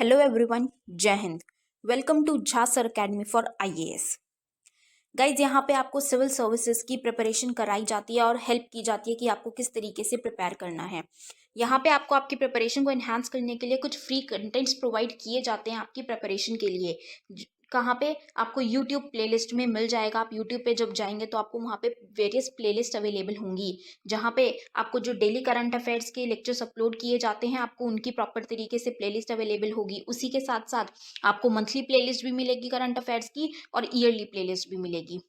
Hello everyone, जय हिंद। Welcome to Jha sir academy for IAS. Guys, यहाँ पे आपको सिविल सर्विसेज की प्रिपरेशन कराई जाती है और हेल्प की जाती है कि आपको किस तरीके से प्रिपेयर करना है। यहाँ पे आपको आपकी प्रिपरेशन को एनहांस करने के लिए कुछ फ्री कंटेंट्स प्रोवाइड किए जाते हैं आपकी प्रिपरेशन के लिए। कहाँ पे आपको यूट्यूब प्लेलिस्ट में मिल जाएगा। आप यूट्यूब पे जब जाएंगे तो आपको वहाँ पे वेरियस प्लेलिस्ट अवेलेबल होंगी, जहाँ पे आपको जो डेली करंट अफेयर्स के लेक्चर्स अपलोड किए जाते हैं आपको उनकी प्रॉपर तरीके से प्लेलिस्ट अवेलेबल होगी। उसी के साथ साथ आपको मंथली प्लेलिस्ट भी मिलेगी करंट अफेयर्स की और ईयरली प्लेलिस्ट भी मिलेगी।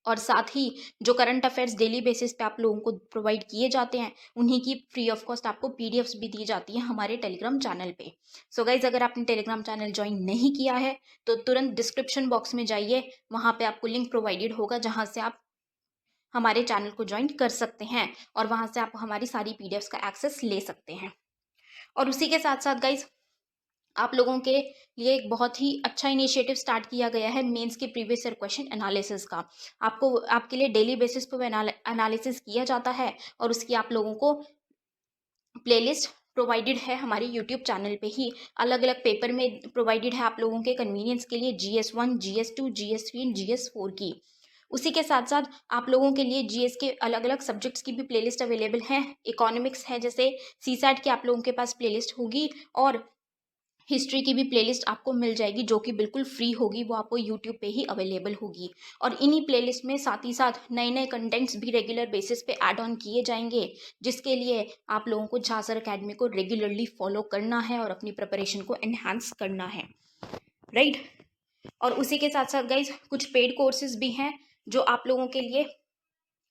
और साथ ही जो करंट अफेयर्स डेली बेसिस पे आप लोगों को प्रोवाइड किए जाते हैं उन्हीं की फ्री ऑफ कॉस्ट आपको पीडीएफ्स भी दी जाती है हमारे टेलीग्राम चैनल पे। सो गाइज, अगर आपने टेलीग्राम चैनल ज्वाइन नहीं किया है तो तुरंत डिस्क्रिप्शन बॉक्स में जाइए, वहाँ पे आपको लिंक प्रोवाइडेड होगा जहाँ से आप हमारे चैनल को ज्वाइन कर सकते हैं और वहाँ से आप हमारी सारी पीडीएफ्स का एक्सेस ले सकते हैं। और उसी के साथ साथ गाइज, आप लोगों के लिए एक बहुत ही अच्छा इनिशिएटिव स्टार्ट किया गया है मेंस के प्रीवियस ईयर क्वेश्चन एनालिसिस का। आपको आपके लिए डेली बेसिस पर एनालिसिस किया जाता है और उसकी आप लोगों को प्लेलिस्ट प्रोवाइडेड है हमारे यूट्यूब चैनल पे ही। अलग अलग पेपर में प्रोवाइडेड है आप लोगों के कन्वीनियंस के लिए, GS1, GS2, GS3 and GS4 की। उसी के साथ साथ आप लोगों के लिए जीएस के अलग अलग सब्जेक्ट्स की भी प्लेलिस्ट अवेलेबल है। इकोनॉमिक्स है, जैसे सीसैट की आप लोगों के पास प्लेलिस्ट होगी और हिस्ट्री की भी प्लेलिस्ट आपको मिल जाएगी जो कि बिल्कुल फ्री होगी, वो आपको यूट्यूब पे ही अवेलेबल होगी। और इन्हीं प्लेलिस्ट में साथ ही साथ नए नए कंटेंट्स भी रेगुलर बेसिस पे ऐड ऑन किए जाएंगे, जिसके लिए आप लोगों को झा सर अकेडमी को रेगुलरली फॉलो करना है और अपनी प्रिपरेशन को एनहांस करना है, राइट। और उसी के साथ साथ गाइज, कुछ पेड कोर्सेज भी हैं जो आप लोगों के लिए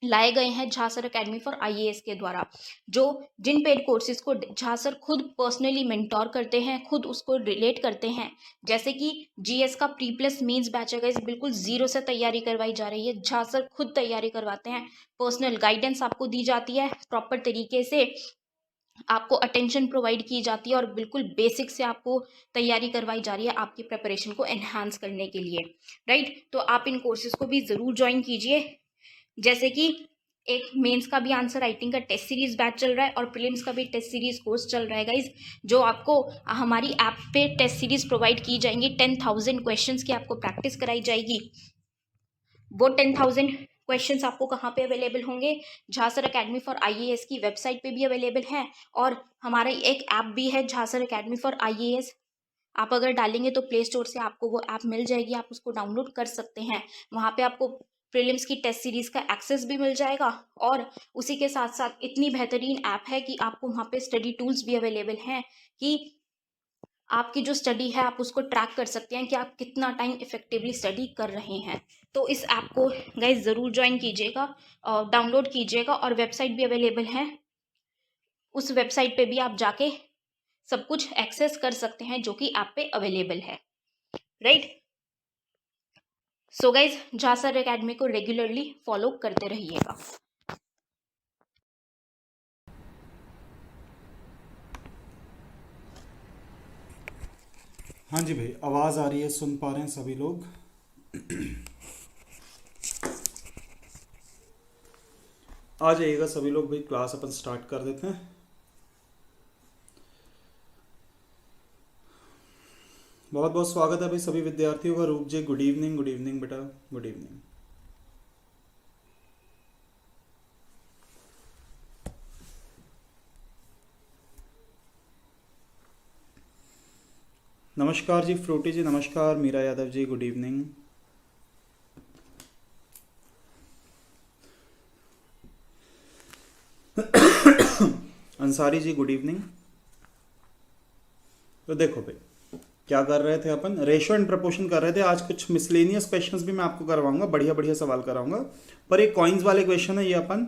लाए गए हैं Jha sir academy for IAS के द्वारा, जो जिन पेड कोर्सेज को झा सर खुद पर्सनली मेंटोर करते हैं, खुद उसको रिलेट करते हैं। जैसे कि जीएस का प्री प्लस मेंस बैच है गाइस, बिल्कुल जीरो से तैयारी करवाई जा रही है। झा सर खुद तैयारी करवाते हैं, पर्सनल गाइडेंस आपको दी जाती है, प्रॉपर तरीके से आपको अटेंशन प्रोवाइड की जाती है और बिल्कुल बेसिक से आपको तैयारी करवाई जा रही है आपकी प्रिपरेशन को एनहांस करने के लिए, राइट। तो आप इन कोर्सेज को भी ज़रूर ज्वाइन कीजिए। जैसे कि एक मेंस का भी आंसर राइटिंग का टेस्ट सीरीज बैच चल रहा है और प्रीलिम्स का भी टेस्ट सीरीज कोर्स चल रहा है गाइज, जो आपको हमारी ऐप पे टेस्ट सीरीज प्रोवाइड की जाएंगी। 10,000 क्वेश्चंस की आपको प्रैक्टिस कराई जाएगी। वो 10,000 क्वेश्चंस आपको कहाँ पे अवेलेबल होंगे? Jha sir academy for IAS की वेबसाइट पे भी अवेलेबल है और हमारा एक ऐप भी है Jha sir academy for IAS. आप अगर डालेंगे तो प्ले स्टोर से आपको वो ऐप मिल जाएगी, आप उसको डाउनलोड कर सकते हैं। वहाँ पे आपको प्रीलिम्स की टेस्ट सीरीज का एक्सेस भी मिल जाएगा और उसी के साथ साथ इतनी बेहतरीन ऐप है कि आपको वहाँ पे स्टडी टूल्स भी अवेलेबल हैं कि आपकी जो स्टडी है आप उसको ट्रैक कर सकते हैं कि आप कितना टाइम इफेक्टिवली स्टडी कर रहे हैं। तो इस ऐप को गाइज ज़रूर ज्वाइन कीजिएगा, डाउनलोड कीजिएगा और वेबसाइट भी अवेलेबल है। उस वेबसाइट पे भी आप जाके सब कुछ एक्सेस कर सकते हैं जो कि ऐप पे अवेलेबल है, right. So guys, Jha sir academy को रेगुलरली फॉलो करते रहिएगा। हाँ जी भाई, आवाज़ आ रही है, सुन पा रहे हैं सभी लोग? आ जाइएगा सभी लोग भाई, क्लास अपन स्टार्ट कर देते हैं। बहुत बहुत स्वागत है भाई सभी विद्यार्थियों का। रूप जी, गुड इवनिंग बेटा, गुड इवनिंग। नमस्कार जी फ्रूटी जी, नमस्कार। Meera Yadav ji, good evening. Ansari ji, good evening. तो देखो भाई, क्या कर रहे थे अपन? रेशो एंड प्रपोर्शन कर रहे थे। आज कुछ मिसलेनियस क्वेश्चंस भी मैं आपको करवाऊंगा, बढ़िया बढ़िया सवाल कराऊंगा। पर एक कॉइन्स वाले क्वेश्चन है, ये अपन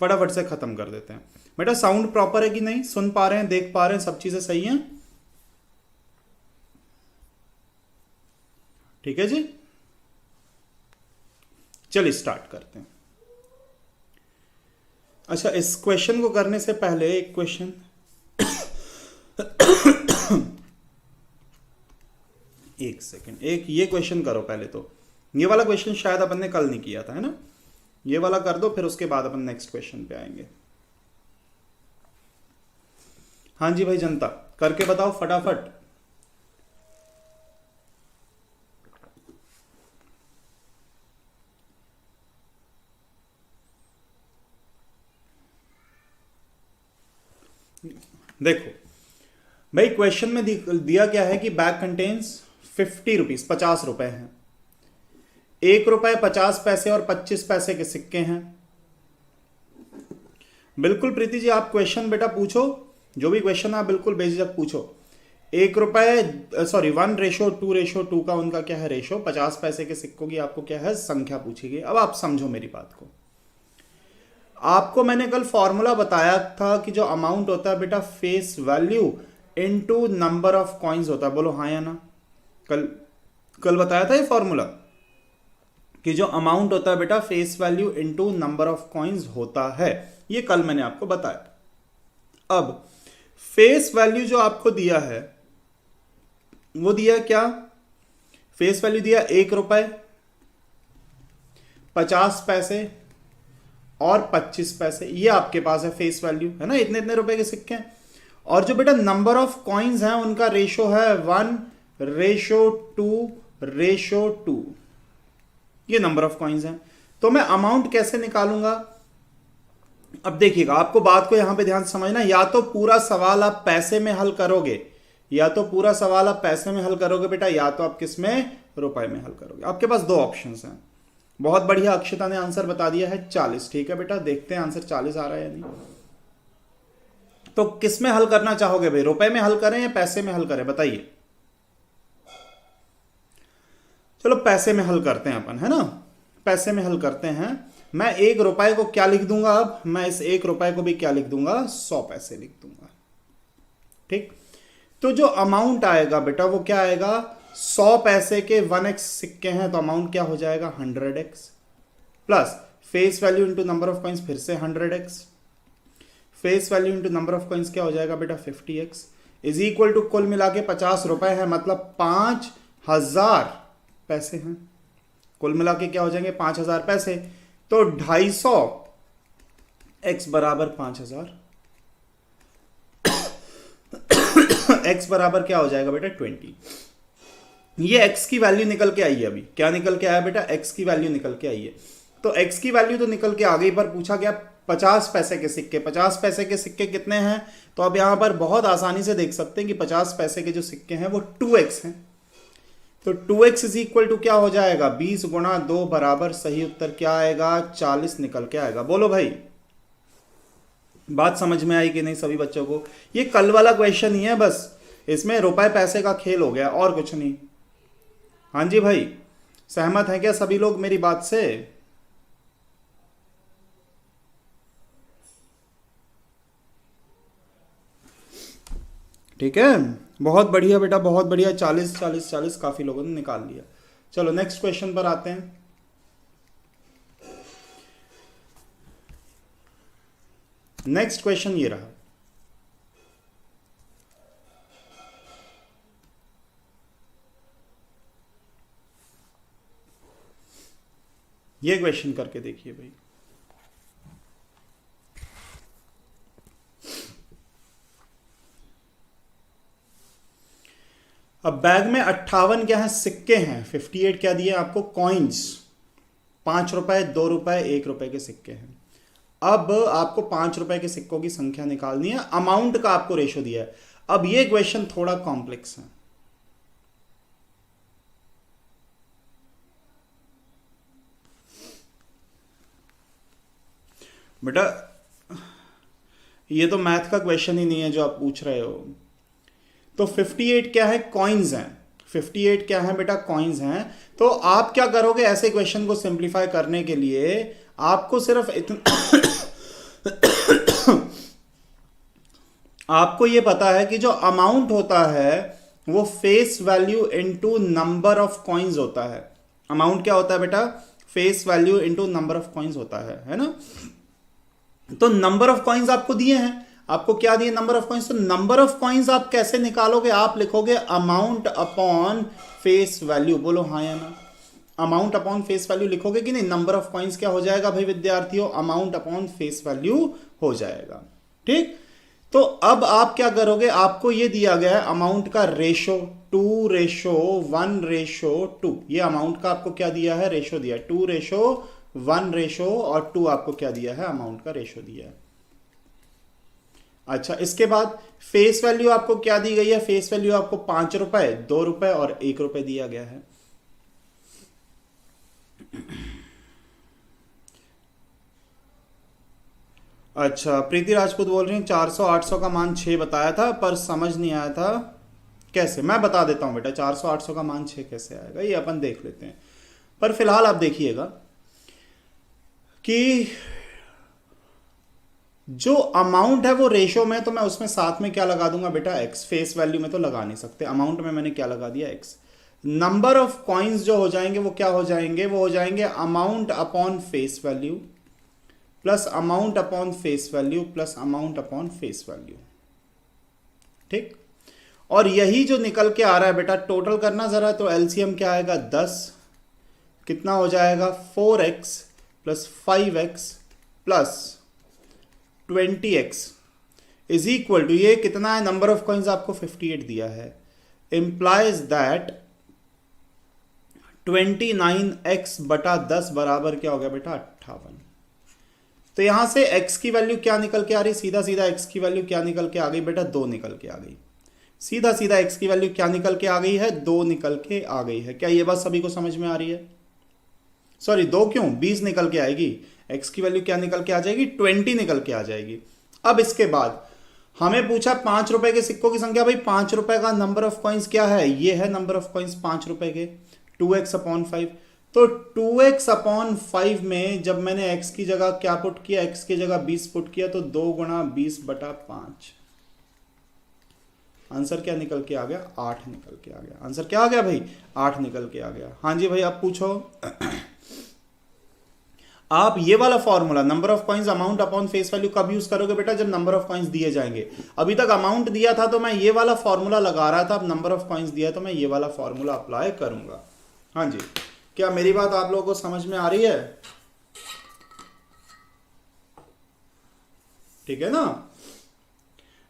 फटाफट से खत्म कर देते हैं। बेटा साउंड प्रॉपर है कि नहीं? सुन पा रहे हैं, देख पा रहे हैं, सब चीजें सही हैं? ठीक है जी, चलिए स्टार्ट करते हैं। अच्छा, इस क्वेश्चन को करने से पहले एक क्वेश्चन एक सेकंड, एक ये क्वेश्चन करो पहले। तो ये वाला क्वेश्चन शायद अपन ने कल नहीं किया था, है ना? ये वाला कर दो, फिर उसके बाद अपन नेक्स्ट क्वेश्चन पे आएंगे। हाँ जी भाई जनता, करके बताओ फटाफट। देखो भाई, क्वेश्चन में दिया क्या है कि बैग कंटेन्स 50 रुपीज, 50 रुपए हैं। 1 रुपए 50 पैसे और 25 पैसे के सिक्के हैं। बिल्कुल प्रीति जी, आप क्वेश्चन बेटा पूछो, जो भी क्वेश्चन आप बिल्कुल बेझिझक पूछो। 1 रुपए सॉरी 1:2:2 का उनका क्या है रेशो, 50 पैसे के सिक्कों की आपको क्या है संख्या पूछी गई। अब आप समझो मेरी बात को। आपको मैंने कल फॉर्मूला बताया था कि जो अमाउंट होता है बेटा face value into number of coins होता है। बोलो हाँ या ना। कल बताया था ये फॉर्मूला कि जो अमाउंट होता है बेटा face value into number of coins होता है। ये कल मैंने आपको बताया। अब फेस वैल्यू जो आपको दिया है वो दिया क्या, फेस वैल्यू दिया 1 रुपए 50 पैसे और 25 पैसे। ये आपके पास है फेस वैल्यू, है ना, इतने इतने रुपए के सिक्के हैं। और जो बेटा नंबर ऑफ कॉइन्स हैं उनका रेशो है 1:2:2। ये नंबर ऑफ कॉइन्स हैं। तो मैं अमाउंट कैसे निकालूंगा? अब देखिएगा, आपको बात को यहां पे ध्यान से समझना। या तो पूरा सवाल आप पैसे में हल करोगे, या तो पूरा सवाल आप पैसे में हल करोगे बेटा, या तो आप किस में, रुपए में हल करोगे। आपके पास दो ऑप्शंस हैं। बहुत बढ़िया, अक्षता ने आंसर बता दिया है 40। ठीक है बेटा, देखते हैं आंसर 40 आ रहा है या नहीं। तो किस में हल करना चाहोगे भाई, रुपए में हल करें या पैसे में हल करें, बताइए। चलो पैसे में हल करते हैं अपन, है ना, पैसे में हल करते हैं। मैं 1 रुपए को क्या लिख दूंगा, अब मैं इस 1 रुपए को भी क्या लिख दूंगा, 100 पैसे लिख दूंगा। ठीक, तो जो अमाउंट आएगा बेटा वो क्या आएगा, 100 पैसे के 1x सिक्के हैं तो अमाउंट क्या हो जाएगा 100x, plus face value into number of coins फिर से 100x, face value into number of coins क्या हो जाएगा बेटा 50x, इज इक्वल टू कुल मिला के 50 रुपए है, मतलब 5000 पैसे हैं। कुल मिला के क्या हो जाएंगे 5000 पैसे। तो 250x बराबर 5000, x बराबर क्या हो जाएगा बेटा 20। ये x की वैल्यू निकल के आई है। अभी क्या निकल के आया बेटा, x की वैल्यू निकल के आई है। तो x की वैल्यू तो निकल के आ गई, पर पूछा गया 50 पैसे के सिक्के। 50 पैसे के सिक्के कितने हैं, तो अब यहां पर बहुत आसानी से देख सकते हैं कि 50 पैसे के जो सिक्के हैं वो 2x हैं। तो 2x इज इक्वल टू क्या हो जाएगा, 20 गुणा 2 बराबर, सही उत्तर क्या आएगा 40 निकल के आएगा। बोलो भाई, बात समझ में आई कि नहीं सभी बच्चों को? ये कल वाला क्वेश्चन ही है, बस इसमें रुपए पैसे का खेल हो गया और कुछ नहीं। हाँ जी भाई, सहमत हैं क्या सभी लोग मेरी बात से? ठीक है, बहुत बढ़िया बेटा, बहुत बढ़िया। 40 40 40 काफी लोगों ने निकाल लिया। चलो नेक्स्ट क्वेश्चन पर आते हैं। नेक्स्ट क्वेश्चन ये रहा, ये क्वेश्चन करके देखिए भाई। अब बैग में 58 क्या है, सिक्के हैं। 58 क्या दिए आपको, कॉइन्स। 5 रुपए 2 रुपए 1 रुपए के सिक्के हैं। अब आपको 5 रुपए के सिक्कों की संख्या निकालनी है, अमाउंट का आपको रेशो दिया है। अब ये क्वेश्चन थोड़ा कॉम्प्लेक्स है बेटा, ये तो मैथ का क्वेश्चन ही नहीं है जो आप पूछ रहे हो। तो 58 क्या है, कॉइन्स हैं। 58 क्या है बेटा, कॉइन्स हैं। तो आप क्या करोगे, ऐसे क्वेश्चन को सिंप्लीफाई करने के लिए आपको सिर्फ इतना आपको ये पता है कि जो अमाउंट होता है वो face value into number of coins होता है। अमाउंट क्या होता है बेटा, face value into number of coins होता है ना। तो नंबर ऑफ कॉइन्स आपको दिए हैं, आपको क्या दिए, नंबर ऑफ कॉइन्स। तो नंबर ऑफ कॉइन्स आप कैसे निकालोगे, आप लिखोगे अमाउंट अपॉन फेस वैल्यू। बोलो हाँ या ना, अमाउंट अपॉन फेस वैल्यू लिखोगे कि नहीं। नंबर ऑफ कॉइन्स क्या हो जाएगा भाई विद्यार्थियों, अमाउंट अपॉन फेस वैल्यू हो जाएगा। ठीक, तो अब आप क्या करोगे, आपको ये दिया गया है अमाउंट का रेशो 2:1:2। ये अमाउंट का आपको क्या दिया है, रेशो दिया है 2:1 और 2 आपको क्या दिया है, अमाउंट का रेशो दिया है। अच्छा, इसके बाद फेस वैल्यू आपको क्या दी गई है? फेस वैल्यू आपको 5 रुपए, 2 रुपए और 1 रुपए दिया गया है। अच्छा, प्रीति राजपूत बोल रही हैं 400 800 का मान 6 बताया था पर समझ नहीं आया था कैसे। मैं बता देता हूं बेटा, 400 800 का मान 6 कैसे आएगा, ये अपन देख लेते हैं। पर फिलहाल आप देखिएगा कि जो अमाउंट है वो रेशो में, तो मैं उसमें साथ में क्या लगा दूंगा बेटा? एक्स। फेस वैल्यू में तो लगा नहीं सकते, अमाउंट में मैंने क्या लगा दिया? एक्स। नंबर ऑफ कॉइन्स जो हो जाएंगे वो क्या हो जाएंगे? वो हो जाएंगे amount upon face value plus amount upon face value plus amount upon face value. ठीक। और यही जो निकल के आ रहा है बेटा, टोटल करना जरा, तो एलसीएम क्या आएगा? 10 कितना हो जाएगा? 4x plus 5x plus 20x is equal to, ये कितना है? नंबर ऑफ कॉइन्स आपको 58 दिया है, इंप्लाइज दैट 29x बटा 10 बराबर क्या हो गया बेटा? 58। तो यहां से x की वैल्यू क्या निकल के आ रही? सीधा सीधा x की वैल्यू क्या निकल के आ गई बेटा? 2 निकल के आ गई। सीधा सीधा x की वैल्यू क्या निकल के आ गई है? 2 निकल के आ गई है। क्या ये बात सभी को समझ में आ रही है? सॉरी, 2 क्यों, 20 निकल के आएगी। x की वैल्यू क्या निकल के आ जाएगी? 20 निकल के आ जाएगी। अब इसके बाद हमें पूछा 5 रुपए के सिक्कों की संख्या। भाई 5 रुपए का नंबर ऑफ कॉइन्स क्या है? ये है नंबर ऑफ कॉइन्स 5 रुपए के, 2x अपॉन 5। तो 2x अपॉन 5 में जब मैंने x की जगह क्या पुट किया? x की जगह 20 पुट किया, तो 2 गुणा 20 बटा 5। आंसर क्या निकल के आ गया? 8 निकल के आ गया। आंसर क्या आ गया भाई? 8 निकल के आ गया। हाँ जी भाई, आप पूछो। आप ये वाला formula number of coins amount upon face value कब यूज करोगे बेटा? जब नंबर ऑफ कॉइन्स दिए जाएंगे। अभी तक अमाउंट दिया था तो मैं ये वाला फॉर्मूला लगा रहा था, अब नंबर ऑफ कॉइन्स दिया तो मैं ये वाला फॉर्मूला अप्लाई करूंगा। हाँ जी, क्या मेरी बात आप लोगों को समझ में आ रही है? ठीक है ना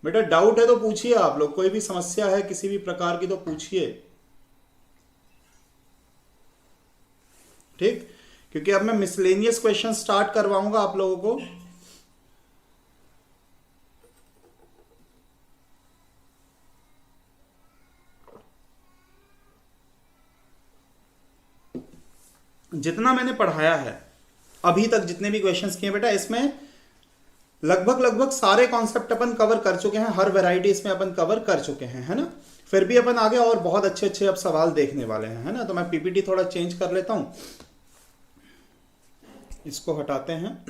बेटा? डाउट है तो पूछिए, आप लोग कोई भी समस्या है किसी भी प्रकार की तो पूछिए। ठीक, क्योंकि अब मैं मिसलेनियस क्वेश्चन स्टार्ट करवाऊंगा आप लोगों को। जितना मैंने पढ़ाया है अभी तक, जितने भी क्वेश्चंस किए बेटा, इसमें लगभग सारे कॉन्सेप्ट अपन कवर कर चुके हैं, हर वैरायटी इसमें अपन कवर कर चुके हैं, है ना। फिर भी अपन आगे और बहुत अच्छे अच्छे अब सवाल देखने वाले हैं, है ना। तो मैं पीपीटी थोड़ा चेंज कर लेता हूं, इसको हटाते हैं।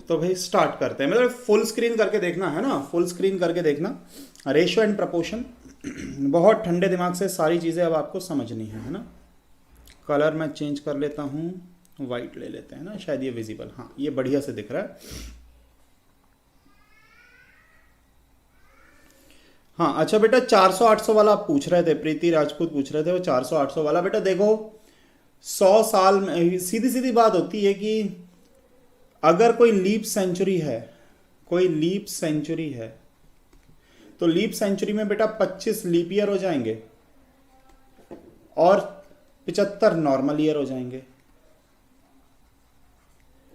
तो भाई स्टार्ट करते हैं, मतलब फुल स्क्रीन करके देखना है ना, फुल स्क्रीन करके देखना। रेशियो एंड प्रपोर्शन, बहुत ठंडे दिमाग से सारी चीज़ें अब आपको समझनी है ना। कलर मैं चेंज कर लेता हूँ, वाइट ले लेते हैं ना, शायद ये विजिबल, हाँ ये बढ़िया से दिख रहा है। हाँ अच्छा बेटा, 400-800 वाला आप पूछ रहे थे, प्रीति राजपूत पूछ रहे थे वो 400-800 वाला। बेटा देखो 100 साल में सीधी सीधी बात होती है कि अगर कोई लीप सेंचुरी है, कोई लीप सेंचुरी है, तो लीप सेंचुरी में बेटा 25 लीप ईयर हो जाएंगे और 75 नॉर्मल ईयर हो जाएंगे,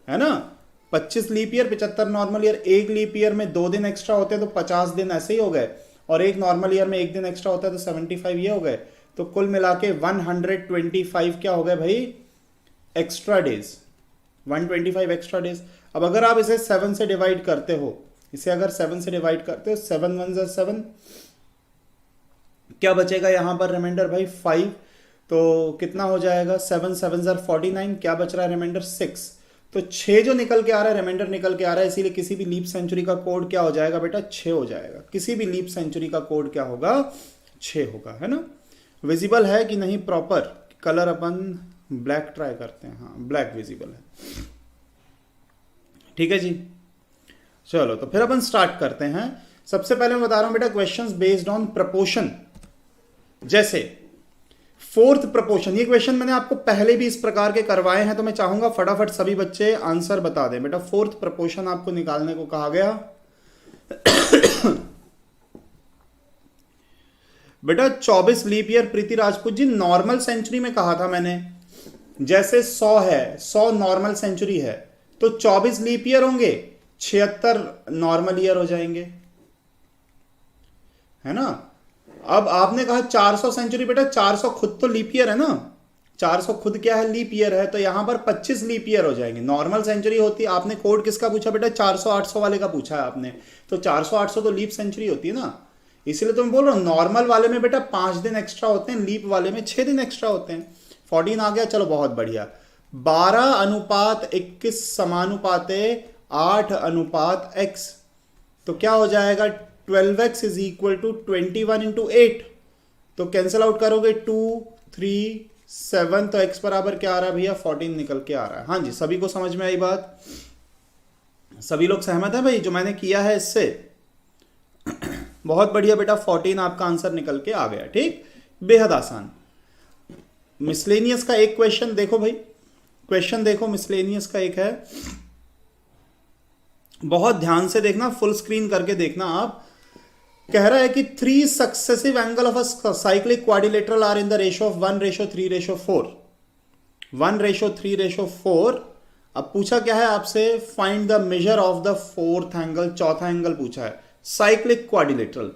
है ना। 25 लीप ईयर, 75 नॉर्मल ईयर। एक लीप ईयर में 2 दिन एक्स्ट्रा होते हैं तो 50 दिन ऐसे ही हो गए, और एक नॉर्मल ईयर में 1 दिन एक्स्ट्रा होता है तो 75 ये हो गए। तो कुल मिला के 125 क्या हो गए भाई? Extra days, 125 extra days. अब अगर आप इसे 7 से डिवाइड करते हो, इसे अगर 7 से डिवाइड करते हो, 7 1 ज़ा 7, क्या बचेगा यहां पर रिमाइंडर भाई? 5। तो कितना हो जाएगा? 7 7 ज़ा 49, क्या बच रहा है रिमाइंडर? 6। तो 6 जो निकल के आ रहा है, रिमाइंडर निकल के आ रहा है, इसीलिए किसी भी लीप सेंचुरी का कोड क्या हो जाएगा बेटा? 6 हो जाएगा। किसी भी लीप सेंचुरी का कोड क्या होगा? 6 होगा, है ना। विजिबल है कि नहीं प्रॉपर? कलर अपन ब्लैक ट्राई करते हैं, हाँ ब्लैक विजिबल है, ठीक है जी। चलो तो फिर अपन स्टार्ट करते हैं। सबसे पहले मैं बता रहा हूं बेटा, क्वेश्चंस बेस्ड ऑन प्रपोर्शन। जैसे फोर्थ प्रपोर्शन, ये क्वेश्चन मैंने आपको पहले भी इस प्रकार के करवाए हैं, तो मैं चाहूंगा फटाफट सभी बच्चे आंसर बता दें। बेटा फोर्थ प्रपोर्शन आपको निकालने को कहा गया। बेटा 24 लीप ईयर। प्रीति राजपूत जी, नॉर्मल सेंचुरी में कहा था मैंने, जैसे 100 है, 100 नॉर्मल सेंचुरी है, तो 24 लीप ईयर होंगे, 76 नॉर्मल ईयर हो जाएंगे, है ना। अब आपने कहा 400 सेंचुरी, बेटा 400 खुद तो लीप ईयर है ना, 400 खुद क्या है, लीप ईयर है, तो यहां पर 25 लीप ईयर हो जाएंगे। नॉर्मल सेंचुरी होती है, आपने कोड किसका पूछा बेटा, 400 800 वाले का पूछा है आपने, तो 400 800 तो लीप सेंचुरी होती है ना, इसलिए तो मैं बोल रहा हूं नॉर्मल वाले में बेटा 5 दिन एक्स्ट्रा होते हैं, लीप वाले में 6 दिन एक्स्ट्रा होते हैं। 14 आ गया, चलो बहुत बढ़िया। 12:21 समानुपाते 8:x, तो क्या हो जाएगा, 12x is equal to 21 into 8, तो कैंसिल आउट करोगे 2 3 7, तो x बराबर क्या आ रहा है भैया, 14 निकल के आ रहा है। हाँ जी, सभी को समझ में आई बात, सभी लोग सहमत है भाई जो मैंने किया है इससे। बहुत बढ़िया बेटा, 14 आपका आंसर निकल के आ गया। ठीक, बेहद आसान। मिसलेनियस का एक क्वेश्चन देखो भाई, क्वेश्चन देखो मिसलेनियस का एक है, बहुत ध्यान से देखना, फुल स्क्रीन करके देखना आप। कह रहा है कि 3 successive angle of a cyclic quadrilateral are in the ratio of 1:3:4, 1:3:4। अब पूछा क्या है आपसे, find the measure of the fourth angle, चौथा एंगल पूछा है साइक्लिक क्वाड्रिलेटरल।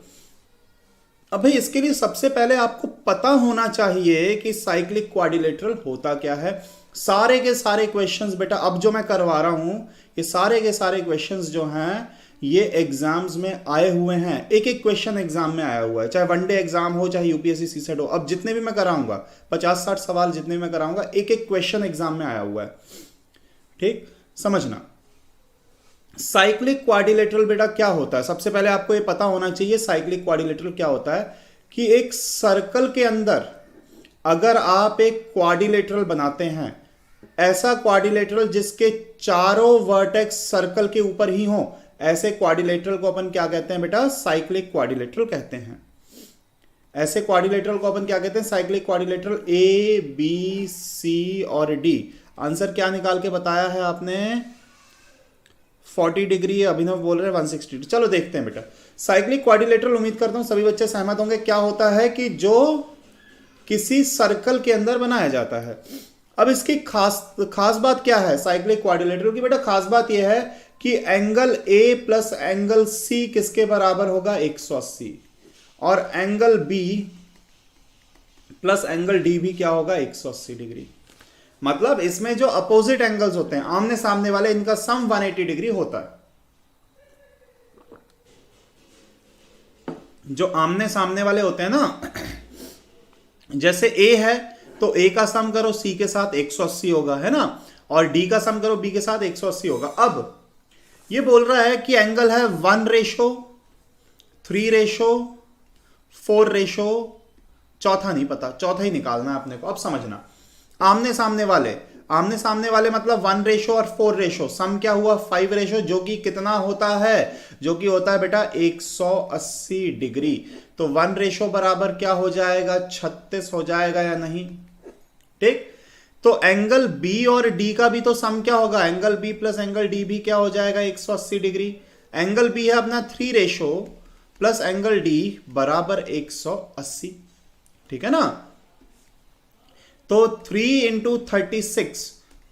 अब भाई इसके लिए सबसे पहले आपको पता होना चाहिए कि साइक्लिक क्वाड्रिलेटरल होता क्या है। सारे के सारे क्वेश्चंस बेटा अब जो मैं करवा रहा हूं, ये सारे के सारे क्वेश्चंस जो हैं ये एग्जाम्स में आए हुए हैं, एक एक क्वेश्चन एग्जाम में आया हुआ है, चाहे वनडे एग्जाम हो चाहे यूपीएससी सीसेट हो। अब जितने भी मैं कराऊंगा 50-60 सवाल जितने भी मैं कराऊंगा, एक एक क्वेश्चन एग्जाम में आया हुआ है। ठीक, समझना। साइक्लिक क्वाड्रिलेटरल बेटा क्या होता है, सबसे पहले आपको ये पता होना चाहिए साइक्लिक क्वाड्रिलेटरल क्या होता है, कि एक सर्कल के अंदर अगर आप एक क्वाड्रिलेटरल बनाते हैं, ऐसा क्वाड्रिलेटरल जिसके चारों वर्टेक्स सर्कल के ऊपर ही हो, ऐसे क्वाड्रिलेटरल को अपन क्या कहते हैं बेटा, साइक्लिक क्वाड्रिलेटरल कहते हैं। ऐसे क्वाड्रिलेटरल को अपन क्या कहते हैं, cyclic quadrilateral. A B C और डी, आंसर क्या निकाल के बताया है आपने, 40 डिग्री, अभिनव बोल रहे हैं 160। चलो देखते हैं बेटा साइक्लिक क्वाड्रिलेटरल, उम्मीद करता हूं सभी बच्चे सहमत होंगे। क्या होता है कि जो किसी सर्कल के अंदर बनाया जाता है। अब इसकी खास बात क्या है साइक्लिक क्वाड्रिलेटरल की, बेटा खास बात यह है कि angle A plus angle C किसके बराबर होगा, 180, और angle B plus angle D भी क्या होगा, 180 डिग्री। मतलब इसमें जो अपोजिट एंगल्स होते हैं, आमने सामने वाले, इनका सम 180 डिग्री होता है। जो आमने सामने वाले होते हैं ना, जैसे ए है तो ए का सम करो सी के साथ 180 होगा, है ना, और डी का सम करो बी के साथ 180 होगा। अब ये बोल रहा है कि एंगल है 1:3:4, चौथा नहीं पता, चौथा ही निकालना है अपने को। अब समझना, आमने सामने वाले मतलब 1:4, सम क्या हुआ 5, जो कि कितना होता है, जो कि होता है बेटा 180 डिग्री। तो 1 बराबर क्या हो जाएगा, 36 हो जाएगा या नहीं। ठीक, तो एंगल बी और डी का भी तो सम क्या होगा, angle B plus angle D भी क्या हो जाएगा, 180 डिग्री। एंगल बी है अपना 3 प्लस एंगल डी बराबर 180। ठीक है ना, तो 3 इंटू 36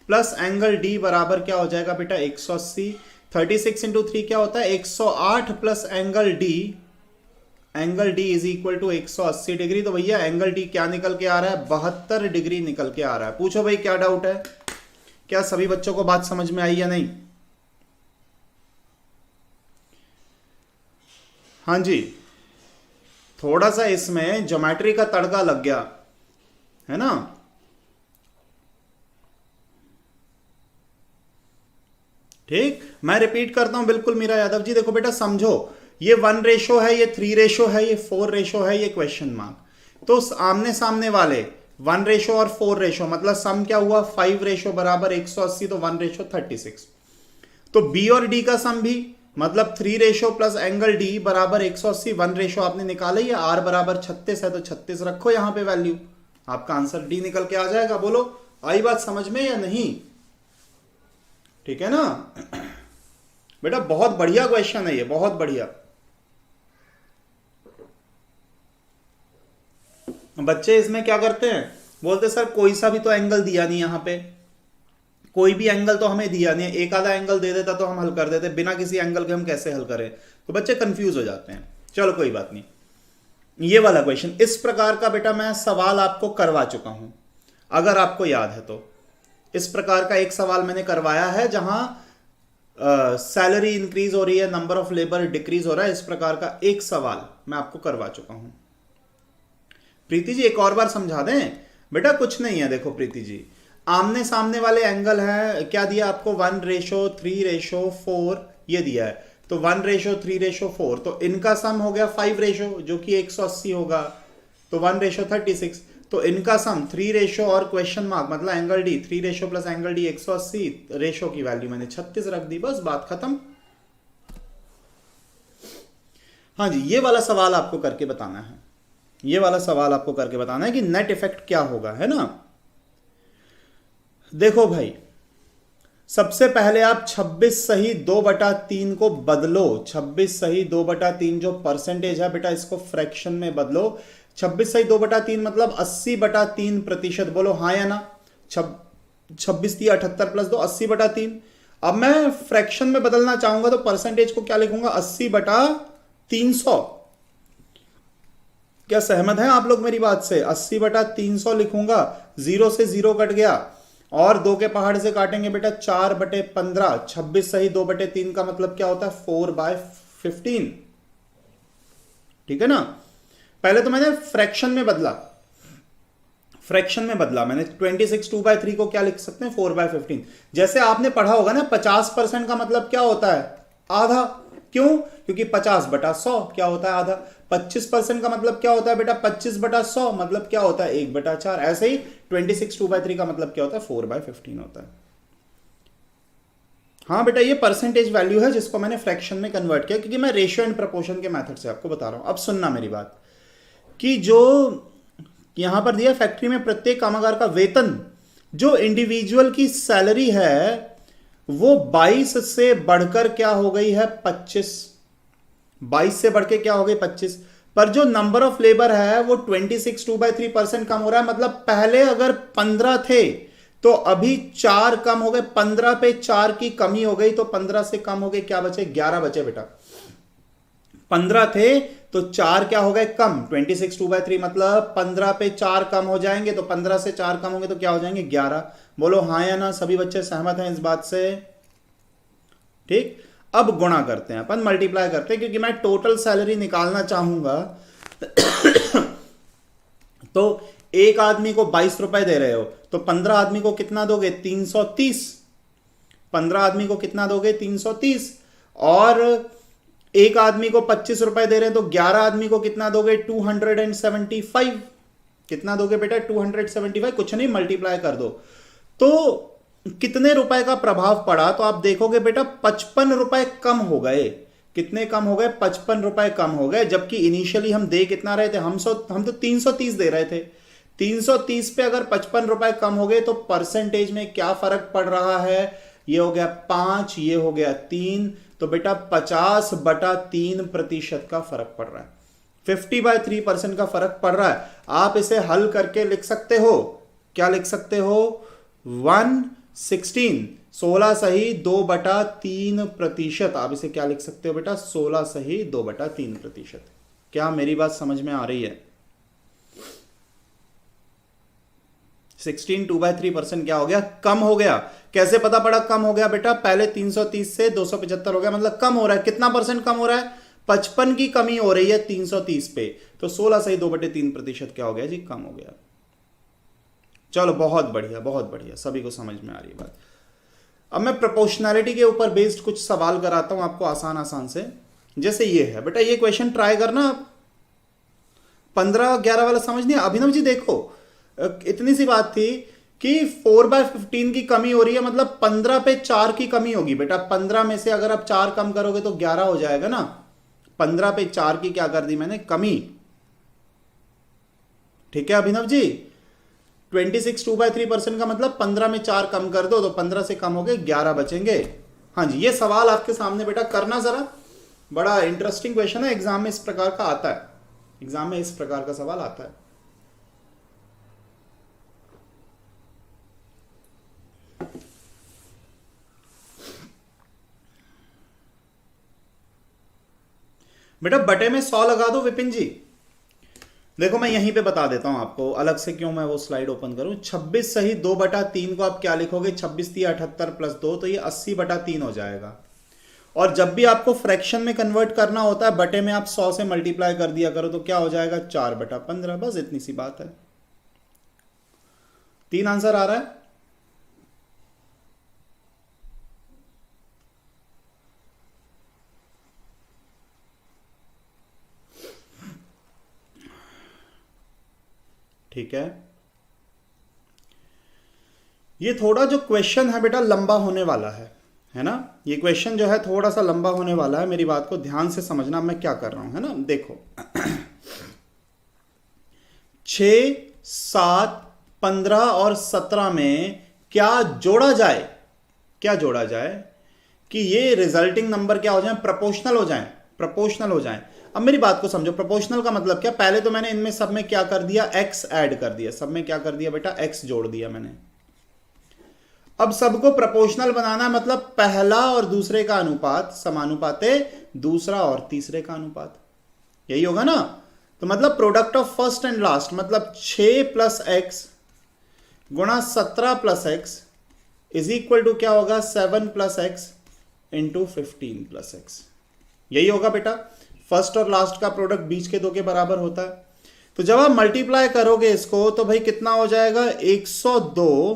प्लस एंगल डी बराबर क्या हो जाएगा बेटा, 180। 36 इंटू 3 क्या होता है, 108 plus angle D is equal to 180 degree. तो भैया एंगल डी क्या निकल के आ रहा है, 72 डिग्री निकल के आ रहा है। पूछो भाई क्या डाउट है, क्या सभी बच्चों को बात समझ में आई या नहीं। हाँ जी, थोड़ा सा इसमें ज्योमेट्री का तड़का लग गया है ना। ठीक, मैं रिपीट करता हूं बिल्कुल मीरा यादव जी। देखो बेटा समझो, ये 1 है, ये 3 है, ये 4 है, ये क्वेश्चन मार्क। तो आमने सामने वाले 1 और 4 मतलब सम क्या हुआ 5 बराबर 180, तो 1:36। तो बी और डी का सम भी मतलब 3 प्लस एंगल डी बराबर 180, 1 आपने निकाला, ये आर बराबर 36 है, तो 36 रखो यहां पे वैल्यू, आपका आंसर डी निकल के आ जाएगा। बोलो आई बात समझ में या नहीं? ठीक है ना बेटा, बहुत बढ़िया क्वेश्चन है ये, बहुत बढ़िया। बच्चे इसमें क्या करते हैं, बोलते सर कोई सा भी तो एंगल दिया नहीं, यहां पे कोई भी एंगल तो हमें दिया नहीं है, एक आधा एंगल दे देता तो हम हल कर देते, बिना किसी एंगल के हम कैसे हल करें? तो बच्चे कंफ्यूज हो जाते हैं। चलो कोई बात नहीं। ये वाला क्वेश्चन इस प्रकार का बेटा मैं सवाल आपको करवा चुका हूं, अगर आपको याद है तो। इस प्रकार का एक सवाल मैंने करवाया है जहां सैलरी इंक्रीज हो रही है, नंबर ऑफ लेबर डिक्रीज हो रहा है, इस प्रकार का एक सवाल मैं आपको करवा चुका हूं। प्रीति जी एक और बार समझा दें? बेटा कुछ नहीं है, देखो प्रीति जी, आमने सामने वाले एंगल है, क्या दिया आपको 1:3:4 ये दिया है, तो 1:3:4, तो इनका सम हो गया 5 जो कि 180 होगा, तो 1:36, तो इनका सम 3 और क्वेश्चन मार्क मतलब angle D, 3 plus angle D 180, ratio की वैल्यू मैंने 36 रख दी, बस बात खत्म। हाँ जी, ये वाला सवाल आपको करके बताना है, ये वाला सवाल आपको करके बताना है कि नेट इफेक्ट क्या होगा, है ना। देखो भाई, सबसे पहले आप 26 सही 2/3 को बदलो, 26 सही 2/3 जो परसेंटेज है बेटा, इसको फ्रैक्शन में बदलो। 26 सही 2/3 मतलब 80/3%। बोलो हाँ या ना? 26 थी 78 प्लस 2 80/3। अब मैं फ्रैक्शन में बदलना चाहूंगा तो परसेंटेज को क्या लिखूंगा? 80/300। क्या सहमत हैं आप लोग मेरी बात से? 80/300 लिखूंगा, 0 से 0 कट गया और 2 के पहाड़ से काटेंगे बेटा 4/15। 26 सही 2/3 का मतलब क्या होता है? 4/15। ठीक है ना। पहले तो मैंने फ्रैक्शन में बदला, मैंने 26 2/3 को क्या लिख सकते हैं? 4/15। जैसे आपने पढ़ा होगा ना, 50% का मतलब क्या होता है? आधा। क्यों? क्योंकि 50/100 क्या होता है? आधा। 25% का मतलब क्या होता है बेटा? 25/100 मतलब क्या होता है? 1/4। ऐसे ही 26 2/3 का मतलब क्या होता है? 4/15 होता है। हाँ बेटा, ये परसेंटेज वैल्यू है जिसको मैंने फ्रैक्शन में कन्वर्ट किया, क्योंकि मैं रेशियो एंड प्रोपोर्शन के मेथड से आपको बता रहा हूं। अब सुनना मेरी बात, कि जो यहां पर दिया फैक्ट्री में प्रत्येक कामगार का वेतन, जो इंडिविजुअल की सैलरी है वो 22 से बढ़कर क्या हो गई है? 25। 22 से बढ़ के क्या हो गई? 25। पर जो नंबर ऑफ लेबर है वो 26 2/3% कम हो रहा है। मतलब पहले अगर 15 थे तो अभी 4 कम हो गए, 15 पे 4 की कमी हो गई, तो 15 से कम हो गए, क्या बचे? 11 बचे बेटा। 15 थे तो 4 क्या हो गए? कम। 26 2/3 मतलब 15 पे 4 कम हो जाएंगे, तो 15 से 4 कम होंगे तो क्या हो जाएंगे? 11। बोलो हाँ या ना? सभी बच्चे सहमत हैं इस बात से? ठीक। अब गुणा करते हैं अपन, मल्टीप्लाई करते हैं, क्योंकि मैं टोटल सैलरी निकालना चाहूंगा। तो एक आदमी को 22 रुपए दे रहे हो, तो 15 आदमी को कितना दोगे? 330। 15 आदमी को कितना दोगे? 330। और एक आदमी को 25 रुपए दे रहे हैं, तो 11 आदमी को कितना दोगे? 275। कितना दोगे बेटा? 275। कुछ नहीं, मल्टीप्लाई कर दो। तो कितने रुपए का प्रभाव पड़ा? तो आप देखोगे बेटा 55 रुपए कम हो गए। कितने कम हो गए? 55 रुपए कम हो गए। जबकि इनिशियली हम दे कितना रहे थे? हम तो 330 दे रहे थे। 330 पे अगर 55 रुपए कम हो गए तो परसेंटेज में क्या फर्क पड़ रहा है? ये हो गया 5, ये हो गया 3, तो बेटा 50/3% का फर्क पड़ रहा है। 50/3% का फर्क पड़ रहा है। आप इसे हल करके लिख सकते हो, क्या लिख सकते हो? 16 सही 2/3%। आप इसे क्या लिख सकते हो बेटा? 16 सही 2/3%। क्या मेरी बात समझ में आ रही है? 16 2/3% क्या हो गया? कम हो गया। कैसे पता पड़ा कम हो गया बेटा? पहले 330 से 275 हो गया, मतलब कम हो रहा है। कितना परसेंट कम हो रहा है? 55 की कमी हो रही है 330 पे, तो 16 सही 2/3% क्या हो गया जी? कम हो गया। चलो बहुत बढ़िया, बहुत बढ़िया, सभी को समझ में आ रही है बात। अब मैं प्रोपोर्शनैलिटी के ऊपर बेस्ड कुछ सवाल कराता हूं आपको आसान से। जैसे ये है बेटा, ये क्वेश्चन ट्राई करना। 15-11 वाला समझ नहीं? अभिनव जी देखो, इतनी सी बात थी कि 4/15 की कमी हो रही है, मतलब 15 पे 4 की कमी होगी बेटा। 15 में से अगर आप 4 कम करोगे तो 11 हो जाएगा ना। 15 पे 4 की क्या कर दी मैंने? कमी। ठीक है अभिनव जी? 26 2/3% का मतलब 15 में 4 कम कर दो तो 15 से कम हो गए 11 बचेंगे। हाँ जी, ये सवाल आपके सामने बेटा करना जरा, बड़ा इंटरेस्टिंग क्वेश्चन है, एग्जाम में इस प्रकार का आता है, एग्जाम में इस प्रकार का सवाल आता है। बेटा बटे में 100 लगा दो विपिन जी। देखो मैं यहीं पे बता देता हूं आपको अलग से, क्यों मैं वो स्लाइड ओपन करूं। 26 सही 2/3 को आप क्या लिखोगे, 26 3 78 प्लस 2, तो ये 80/3 हो जाएगा। और जब भी आपको फ्रैक्शन में कन्वर्ट करना होता है बटे में आप 100 से मल्टीप्लाई कर दिया करो तो क्या हो जाएगा 4/15। बस इतनी सी बात है। 3 आंसर आ रहा है। ठीक है, ये थोड़ा जो क्वेश्चन है बेटा लंबा होने वाला है ना। ये क्वेश्चन जो है थोड़ा सा लंबा होने वाला है, मेरी बात को ध्यान से समझना मैं क्या कर रहा हूं, है ना। देखो 6 7 15 और 17 में क्या जोड़ा जाए, क्या जोड़ा जाए कि ये रिजल्टिंग नंबर क्या हो जाए, प्रोपोर्शनल हो जाए, प्रोपोर्शनल हो जाए। अब मेरी बात को समझो, प्रोपोर्शनल का मतलब क्या, पहले तो मैंने इनमें सब में क्या कर दिया, x ऐड कर दिया, सब में क्या कर दिया बेटा, x जोड़ दिया मैंने। अब सबको प्रोपोर्शनल बनाना मतलब पहला और दूसरे का अनुपात समानुपात है, दूसरा और तीसरे का अनुपात, यही होगा ना। तो मतलब product of first and last, मतलब 6 + x गुणा 17 + x इज इक्वल टू क्या होगा, 7 + x इंटू 15 + x, यही होगा बेटा। फर्स्ट और लास्ट का प्रोडक्ट बीच के दो के बराबर होता है। तो जब आप मल्टीप्लाई करोगे इसको तो भाई कितना हो जाएगा, 102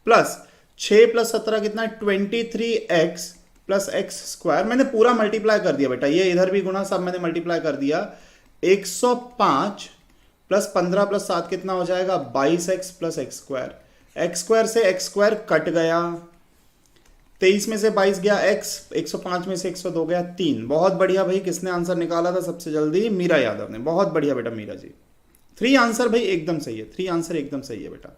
प्लस 6 + 17 कितना, 23x + x²। मैंने पूरा मल्टीप्लाई कर दिया बेटा, ये इधर भी गुणा सब मैंने मल्टीप्लाई कर दिया। 105 + 15 + 7 कितना हो जाएगा, 22x + x²। x² से x² कट गया, 23 में से 22 गया x, 105 में से 102 गया 3। बहुत बढ़िया भाई, किसने आंसर निकाला था सबसे जल्दी, मीरा यादव ने। बहुत बढ़िया बेटा मीरा जी, 3 आंसर भाई एकदम सही है, 3 आंसर एकदम सही है बेटा।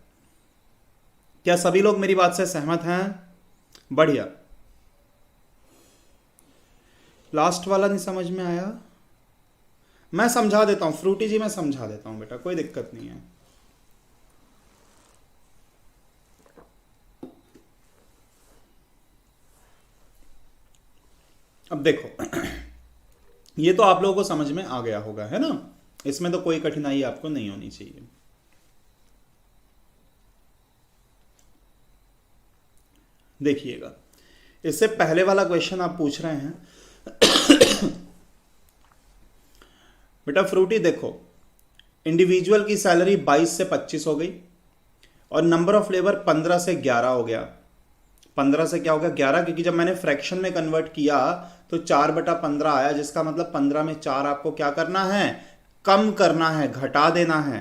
क्या सभी लोग मेरी बात से सहमत हैं? बढ़िया। लास्ट वाला नहीं समझ में आया, मैं समझा देता हूं फ्रूटी जी, मैं समझा देता हूं बेटा, कोई दिक्कत नहीं है। अब देखो ये तो आप लोगों को समझ में आ गया होगा, है ना, इसमें तो कोई कठिनाई आपको नहीं होनी चाहिए। देखिएगा, इससे पहले वाला क्वेश्चन आप पूछ रहे हैं बेटा फ्रूटी, देखो इंडिविजुअल की सैलरी 22 से 25 हो गई और नंबर ऑफ लेबर 15 से 11 हो गया। 15 से क्या हो गया, 11, क्योंकि जब मैंने फ्रैक्शन में कन्वर्ट किया तो 4/15 आया, जिसका मतलब 15 में 4 आपको क्या करना है, कम करना है, घटा देना है।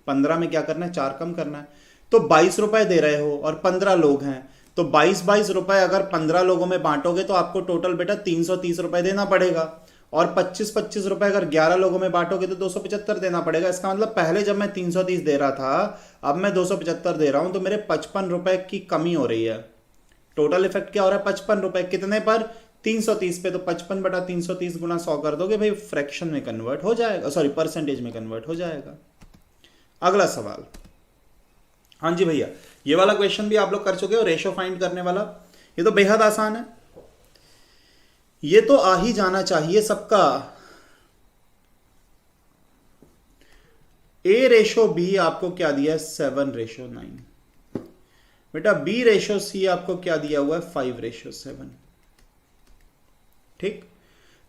15 में क्या करना है, 4 कम करना है। तो 22 रुपए दे रहे हो और 15 लोग हैं, तो 22 रुपए अगर 15 लोगों में बांटोगे तो आपको टोटल बेटा 330 रुपए देना पड़ेगा। और 25 रुपए अगर 11 लोगों में बांटोगे तो 275 देना पड़ेगा। इसका मतलब पहले जब मैं 330 दे रहा था, अब मैं 275 दे रहा हूं, तो मेरे 55 रुपए की कमी हो रही है। टोटल इफेक्ट क्या हो रहा है, 55 रुपए, कितने पर, 330 पे। तो 55/330 गुणा 100 कर दोगे भाई, फ्रैक्शन में कन्वर्ट हो जाएगा, सॉरी परसेंटेज में कन्वर्ट हो जाएगा। अगला सवाल, हाँ जी भैया, ये वाला क्वेश्चन भी आप लोग कर चुके हो, रेशो फाइंड करने वाला। ये तो बेहद आसान है, ये तो आ ही जाना चाहिए सबका। A/B आपको क्या दिया है, 7/9। बेटा B/C आपको क्या दिया हुआ है, 5/7। ठीक,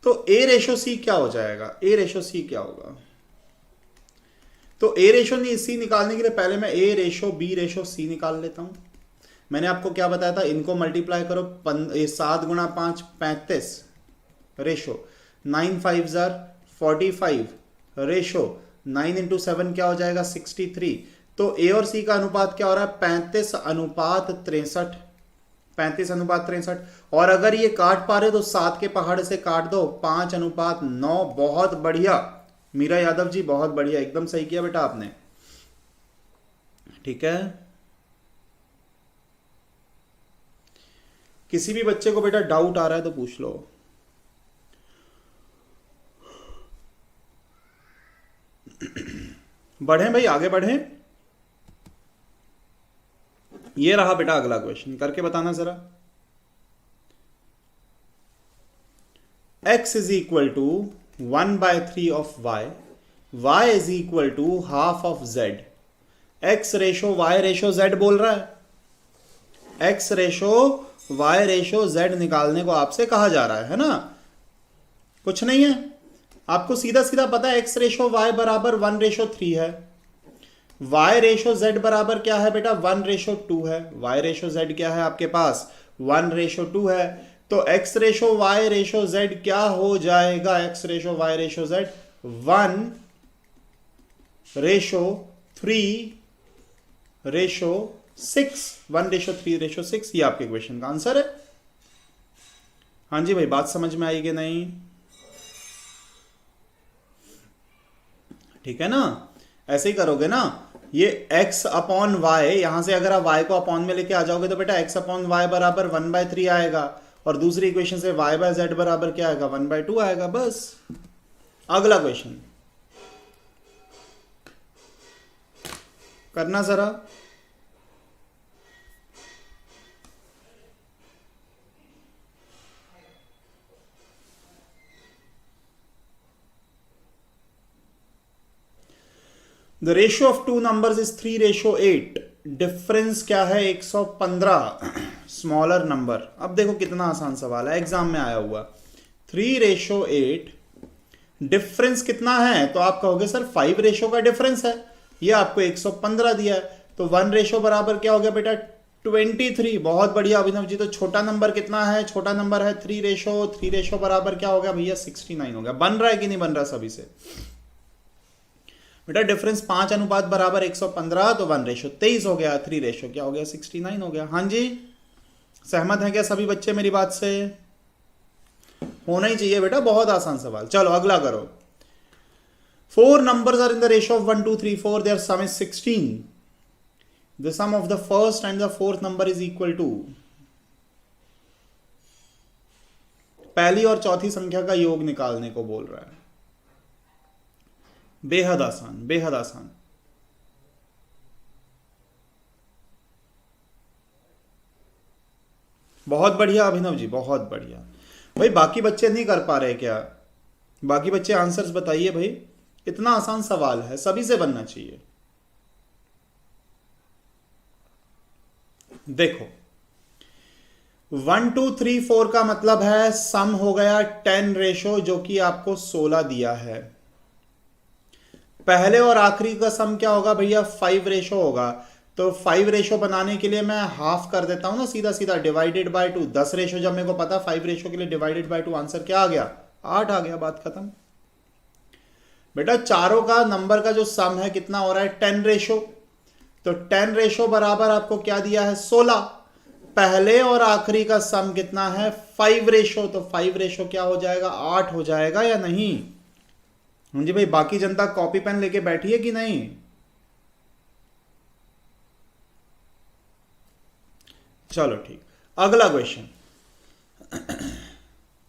तो A/C क्या हो जाएगा, A/C क्या होगा, तो A/C निकालने के लिए पहले मैं A/B/C निकाल लेता हूं। मैंने आपको क्या बताया था, इनको मल्टीप्लाई करो, 7 × 5 35 रेशो 9 5 45 रेशो 9 × 7 क्या हो जाएगा, 63। तो ए और सी का अनुपात क्या हो रहा है, 35:63, 35:63। और अगर ये काट पा रहे तो 7 के पहाड़ से काट दो, 5:9। बहुत बढ़िया मीरा यादव जी, बहुत बढ़िया, एकदम सही किया बेटा आपने। ठीक है। किसी भी बच्चे को बेटा डाउट आ रहा है तो पूछ लो। बढ़े भाई, आगे बढ़े। ये रहा बेटा अगला क्वेश्चन, करके बताना जरा। x is equal to 1/3 of y is equal to half of z। x ratio y ratio z बोल रहा है। x ratio y ratio z निकालने को आपसे कहा जा रहा है ना। कुछ नहीं है, आपको सीधा सीधा पता है x रेशो y बराबर 1/3 है। y रेशो z बराबर क्या है बेटा, 1/2 है। y रेशो z क्या है आपके पास, 1/2 है। तो x ratio y ratio z क्या हो जाएगा, x ratio y ratio z 1/3/6, 1/3/6। ये आपके क्वेश्चन का आंसर है। हाँ जी भाई, बात समझ में आई कि नहीं? ठीक है ना, ऐसे ही करोगे ना। ये x अपॉन वाई, यहां से अगर आप y को अपॉन में लेके आ जाओगे तो बेटा x अपॉन वाई बराबर 1/3 आएगा, और दूसरी इक्वेशन से y/z बराबर क्या आएगा, 1/2 आएगा। बस अगला क्वेश्चन करना जरा। The ratio of two numbers is 3/8। Difference क्या है, 115। Smaller number. अब देखो कितना आसान सवाल है, एग्जाम में आया हुआ। 3/8, डिफरेंस कितना है, तो आप कहोगे सर 5 रेशो का डिफरेंस है। ये आपको 115 दिया है, तो 1 रेशो बराबर क्या हो गया बेटा, 23। बहुत बढ़िया अभिनव जी। तो छोटा नंबर कितना है, छोटा नंबर है 3 रेशो। 3 रेशो बराबर क्या हो गया भैया, 69 हो गया। बन रहा है कि नहीं बन रहा सभी से बेटा? डिफरेंस 5 बराबर 115, तो 1/23 हो गया। 3 रेशो क्या हो गया, 69 हो गया। हाँ जी, सहमत हैं क्या सभी बच्चे मेरी बात से? होना ही चाहिए बेटा, बहुत आसान सवाल। चलो अगला करो। 4 numbers are in the ratio of 1 2 3 4, their sum is 16. The sum of the first and the fourth number is equal to। पहली और चौथी संख्या का योग निकालने को बोल रहा है। बेहद आसान, बेहद आसान। बहुत बढ़िया अभिनव जी, बहुत बढ़िया। भाई बाकी बच्चे नहीं कर पा रहे क्या? बाकी बच्चे आंसर्स बताइए भाई, इतना आसान सवाल है, सभी से बनना चाहिए। देखो 1 2 3 4 का मतलब है सम हो गया 10 रेशो, जो कि आपको 16 दिया है। पहले और आखिरी का सम क्या होगा भैया, 5 रेशो होगा। तो 5 रेशो बनाने के लिए मैं हाफ कर देता हूं ना, सीधा सीधा डिवाइडेड बाय 2। 10 रेशो जब मेरे को पता, 5 रेशो के लिए डिवाइडेड बाय 2, आंसर क्या आ गया, 8 आ गया। बात खत्म बेटा। चारों का नंबर का जो सम है कितना हो रहा है, 10 रेशो। तो 10 रेशो बराबर आपको क्या दिया है, 16। पहले और आखिरी का सम कितना है, 5 रेशो। तो 5 रेशो क्या हो जाएगा, 8 हो जाएगा या नहीं? हाँ जी भाई, बाकी जनता कॉपी पेन लेके बैठी है कि नहीं? चलो ठीक, अगला क्वेश्चन।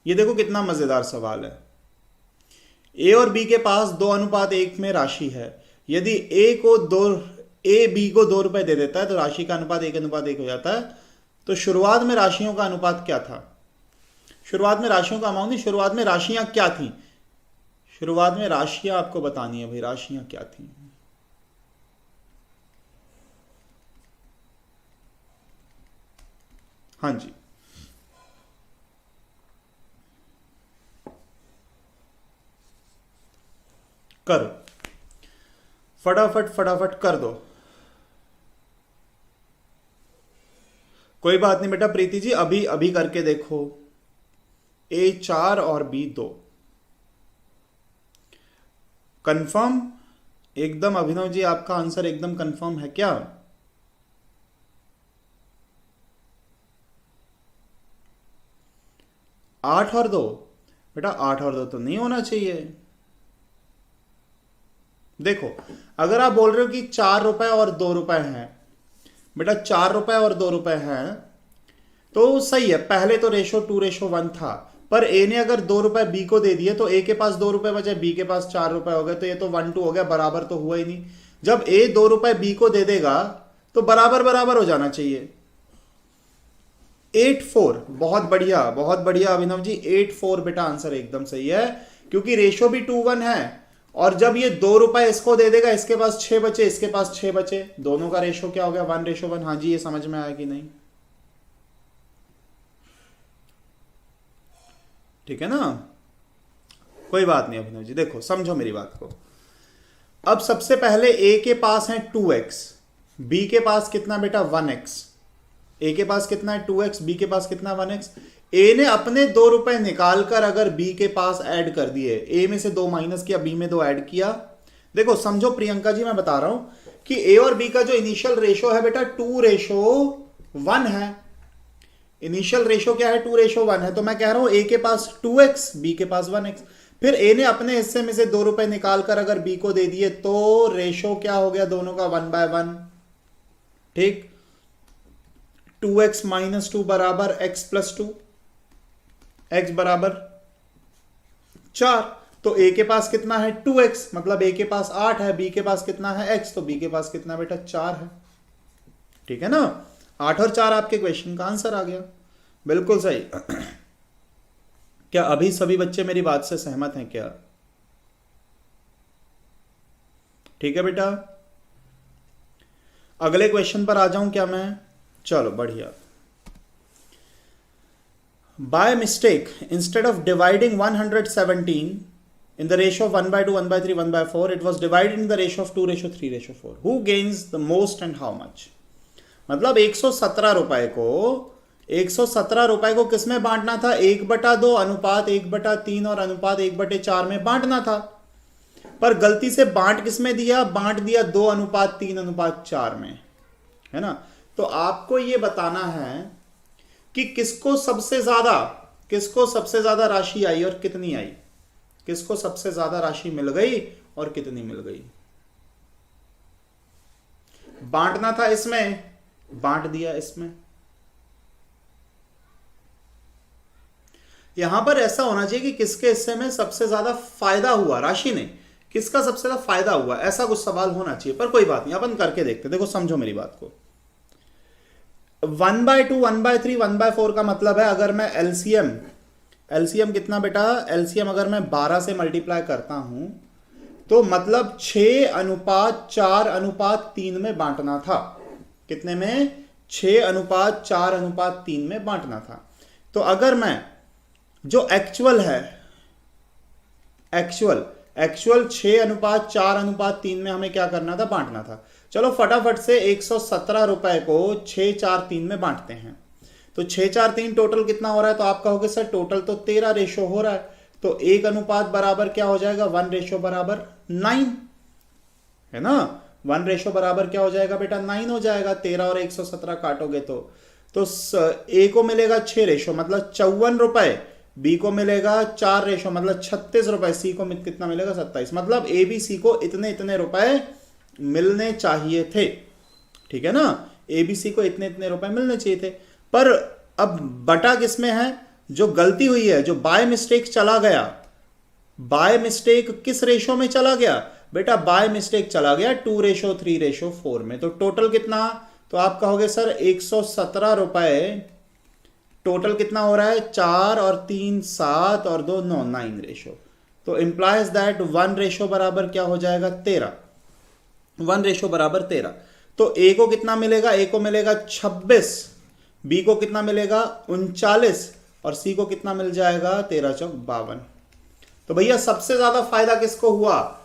ये देखो कितना मजेदार सवाल है। ए और बी के पास 2:1 में राशि है। यदि ए बी को 2 रुपए दे देता है तो राशि का अनुपात 1:1 हो जाता है। तो शुरुआत में राशियों का अनुपात क्या था? शुरुआत में राशियों का अमाउंट नहीं, शुरुआत में राशियां क्या थी? शुरुआत में राशियां आपको बतानी है भाई, राशियां क्या थी। हाँ जी, करो फटाफट, फटाफट कर दो। कोई बात नहीं बेटा प्रीति जी, अभी अभी करके देखो। ए 4 और बी 2। कंफर्म एकदम? अभिनव जी आपका आंसर एकदम कंफर्म है क्या? आठ और 2 बेटा, 8 और 2 तो नहीं होना चाहिए। देखो, अगर आप बोल रहे हो कि 4 रुपए और 2 रुपए हैं, बेटा 4 रुपए और 2 रुपए हैं, तो सही है, पहले तो रेशो 2:1 था, पर ए ने अगर 2 रुपए बी को दे दिए तो ए के पास 2 रुपए बचे, बी के पास 4 रुपए हो गए, तो ये तो 1:2 हो गया, बराबर तो हुआ ही नहीं। जब ए 2 रुपए बी को दे देगा तो बराबर बराबर हो जाना चाहिए। 8-4, बहुत बढ़िया अभिनव जी, 8-4 बेटा आंसर एकदम सही है, क्योंकि रेशो भी 2:1 है, और जब ये 2 रुपए इसको दे देगा, इसके पास 6 बचे, इसके पास 6 बचे, दोनों का रेशो क्या हो गया, 1:1। हाँ जी, ये समझ में आया कि नहीं? ठीक है ना, कोई बात नहीं अभिनव जी। देखो समझो मेरी बात को, अब सबसे पहले ए के पास है 2x, बी के पास कितना बेटा 1x। ए के पास कितना है 2x, बी के पास कितना 1x। ए ने अपने 2 रुपए निकालकर अगर बी के पास ऐड कर दिए, ए में से 2 माइनस किया, बी में 2 ऐड किया। देखो समझो प्रियंका जी, मैं बता रहा हूं कि ए और बी का जो इनिशियल रेशो है बेटा 2:1 है। इनिशियल रेशो क्या है, 2:1 है, तो मैं कह रहा हूं ए के पास 2x, बी के पास 1x। फिर ए ने अपने हिस्से में से 2 रुपए निकालकर अगर बी को दे दिए, तो रेशो क्या हो गया दोनों का, 1/1। ठीक, 2x - 2 बराबर x + 2, x बराबर 4। तो ए के पास कितना है 2x, मतलब ए के पास 8 है, बी के पास कितना है x, तो बी के पास कितना बेटा 4 है। ठीक है ना, 8 और 4 आपके क्वेश्चन का आंसर आ गया, बिल्कुल सही। क्या अभी सभी बच्चे मेरी बात से सहमत हैं क्या? ठीक है बेटा, अगले क्वेश्चन पर आ जाऊं क्या मैं? चलो बढ़िया। By mistake, instead of dividing 117 in the ratio of 1/2, 1/3, 1/4, it was divided in the ratio of 2:3:4. Who gains the most and how much? मतलब 117 रुपए को 117 रुपए को किसमें बांटना था, 1/2 अनुपात 1/3 और अनुपात 1/4 में बांटना था, पर गलती से बांट किसमें दिया, बांट दिया 2:3:4 में, है ना। तो आपको ये बताना है कि किसको सबसे ज्यादा राशि आई और कितनी आई, किसको सबसे ज्यादा राशि मिल गई और कितनी मिल गई। बांटना था इसमें, बांट दिया इसमें। यहां पर ऐसा होना चाहिए कि किसके हिस्से में सबसे ज्यादा फायदा हुआ, राशि नहीं, किसका सबसे ज्यादा फायदा हुआ, ऐसा कुछ सवाल होना चाहिए, पर कोई बात नहीं, अपन करके देखते। देखो समझो मेरी बात को, 1/2, 1/3, 1/4 का मतलब है, अगर मैं एलसीएम कितना बेटा, एलसीएम अगर मैं 12 से मल्टीप्लाई करता हूं तो मतलब 6:4:3 में बांटना था। कितने में, 6:4:3 में बांटना था। तो अगर मैं जो एक्चुअल है, एक्चुअल 6:4:3 में हमें क्या करना था, बांटना था। चलो फटाफट से 117 रुपए को 6:4:3 में बांटते हैं, तो 6:4:3 टोटल कितना हो रहा है, तो आप कहोगे सर टोटल तो 13 रेशो हो रहा है, तो 1 अनुपात बराबर क्या हो जाएगा, 1 रेशो बराबर 9, है ना। 1 रेशो बराबर क्या हो जाएगा बेटा, 9 हो जाएगा। 13 और 117 काटोगे तो ए को मिलेगा 6 रेशो मतलब 54 रुपए, बी को मिलेगा 4 रेशो मतलब 36 रुपए, सी को कितना मिलेगा 27, मतलब ए बी सी को इतने इतने रुपए मिलने चाहिए थे। ठीक है ना, ए बी सी को इतने इतने रुपए मिलने चाहिए थे, पर अब बटा किसमें है, जो गलती हुई है, जो बाय मिस्टेक चला गया, बाय मिस्टेक किस रेशो में चला गया बेटा, बाय मिस्टेक चला गया 2:3:4 में। तो टोटल कितना, तो आप कहोगे सर 117 रुपए टोटल कितना हो रहा है, 4 और 3 7 और 2 9, 9 रेशो। तो इंप्लाइज दैट 1 रेशो बराबर क्या हो जाएगा, 13, 1 रेशो बराबर 13। तो ए को कितना मिलेगा, ए को मिलेगा 26, बी को कितना मिलेगा 39, और सी को कितना मिल जाएगा 13×4 = 52। तो भैया सबसे ज्यादा फायदा किसको हुआ,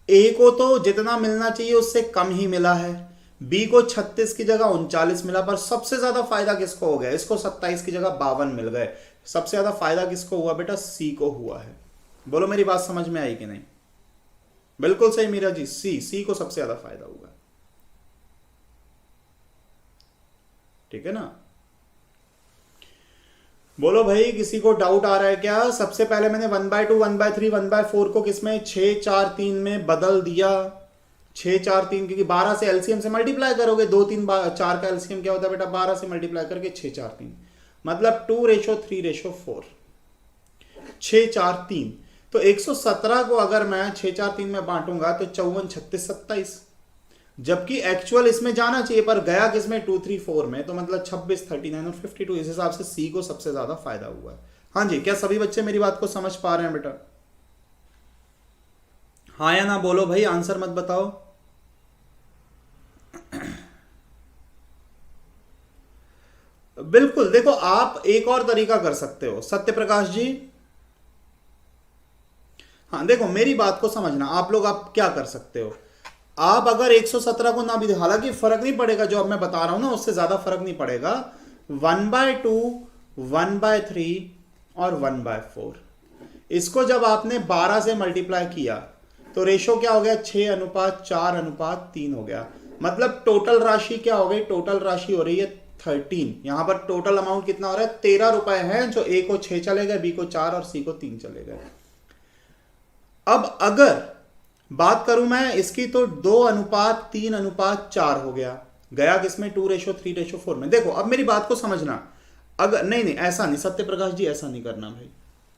ए को तो जितना मिलना चाहिए उससे कम ही मिला है, बी को 36 की जगह 39 मिला, पर सबसे ज्यादा फायदा किसको हो गया, इसको 27 की जगह 52 मिल गए। सबसे ज्यादा फायदा किसको हुआ बेटा, सी को हुआ है। बोलो मेरी बात समझ में आई कि नहीं? बिल्कुल सही मीरा जी, सी को सबसे ज्यादा फायदा हुआ। ठीक है ना। बोलो भाई, किसी को डाउट आ रहा है क्या? सबसे पहले मैंने 1/2, 1/3, 1/4 को किसमें 6, 4, 3 में बदल दिया। 6, 4, 3, क्योंकि 12 से एलसीएम से मल्टीप्लाई करोगे, 2, 3, 4 का एलसीएम क्या होता है बेटा? 12 से मल्टीप्लाई करके 6, 4, 3, मतलब 2:3:4। 6, 4, 3, तो 117 को अगर मैं 6, 4, 3 में बांटूंगा तो 54, 36, 27, जबकि एक्चुअल इसमें जाना चाहिए पर गया किसमें? 2, 3, 4 में, तो मतलब 26, 39 और 52। इस हिसाब से सी को सबसे ज्यादा फायदा हुआ है। हाँ जी, क्या सभी बच्चे मेरी बात को समझ पा रहे हैं बेटा? हाँ या ना बोलो भाई, आंसर मत बताओ। बिल्कुल, देखो आप एक और तरीका कर सकते हो सत्य प्रकाश जी। हाँ देखो, मेरी बात को समझना, आप लोग आप क्या कर सकते हो? आप अगर 117 को ना भी, हालांकि फर्क नहीं पड़ेगा, जो अब मैं बता रहा हूं ना उससे ज्यादा फर्क नहीं पड़ेगा। 1/2, 1/3 और 1/4, इसको जब आपने 12 से मल्टीप्लाई किया तो रेशो क्या हो गया? 6:4:3 हो गया। मतलब टोटल राशि क्या हो गई? टोटल राशि हो रही है 13। यहां पर टोटल अमाउंट कितना हो रहा है? 13 रुपए है, जो ए को 6 चले गए, बी को 4 और सी को 3 चले गए। अब अगर बात करूं मैं इसकी, तो 2:3:4 हो गया। गया किसमें? 2:3:4 में। देखो अब मेरी बात को समझना, अगर नहीं नहीं ऐसा नहीं, सत्य प्रकाश जी ऐसा नहीं करना भाई,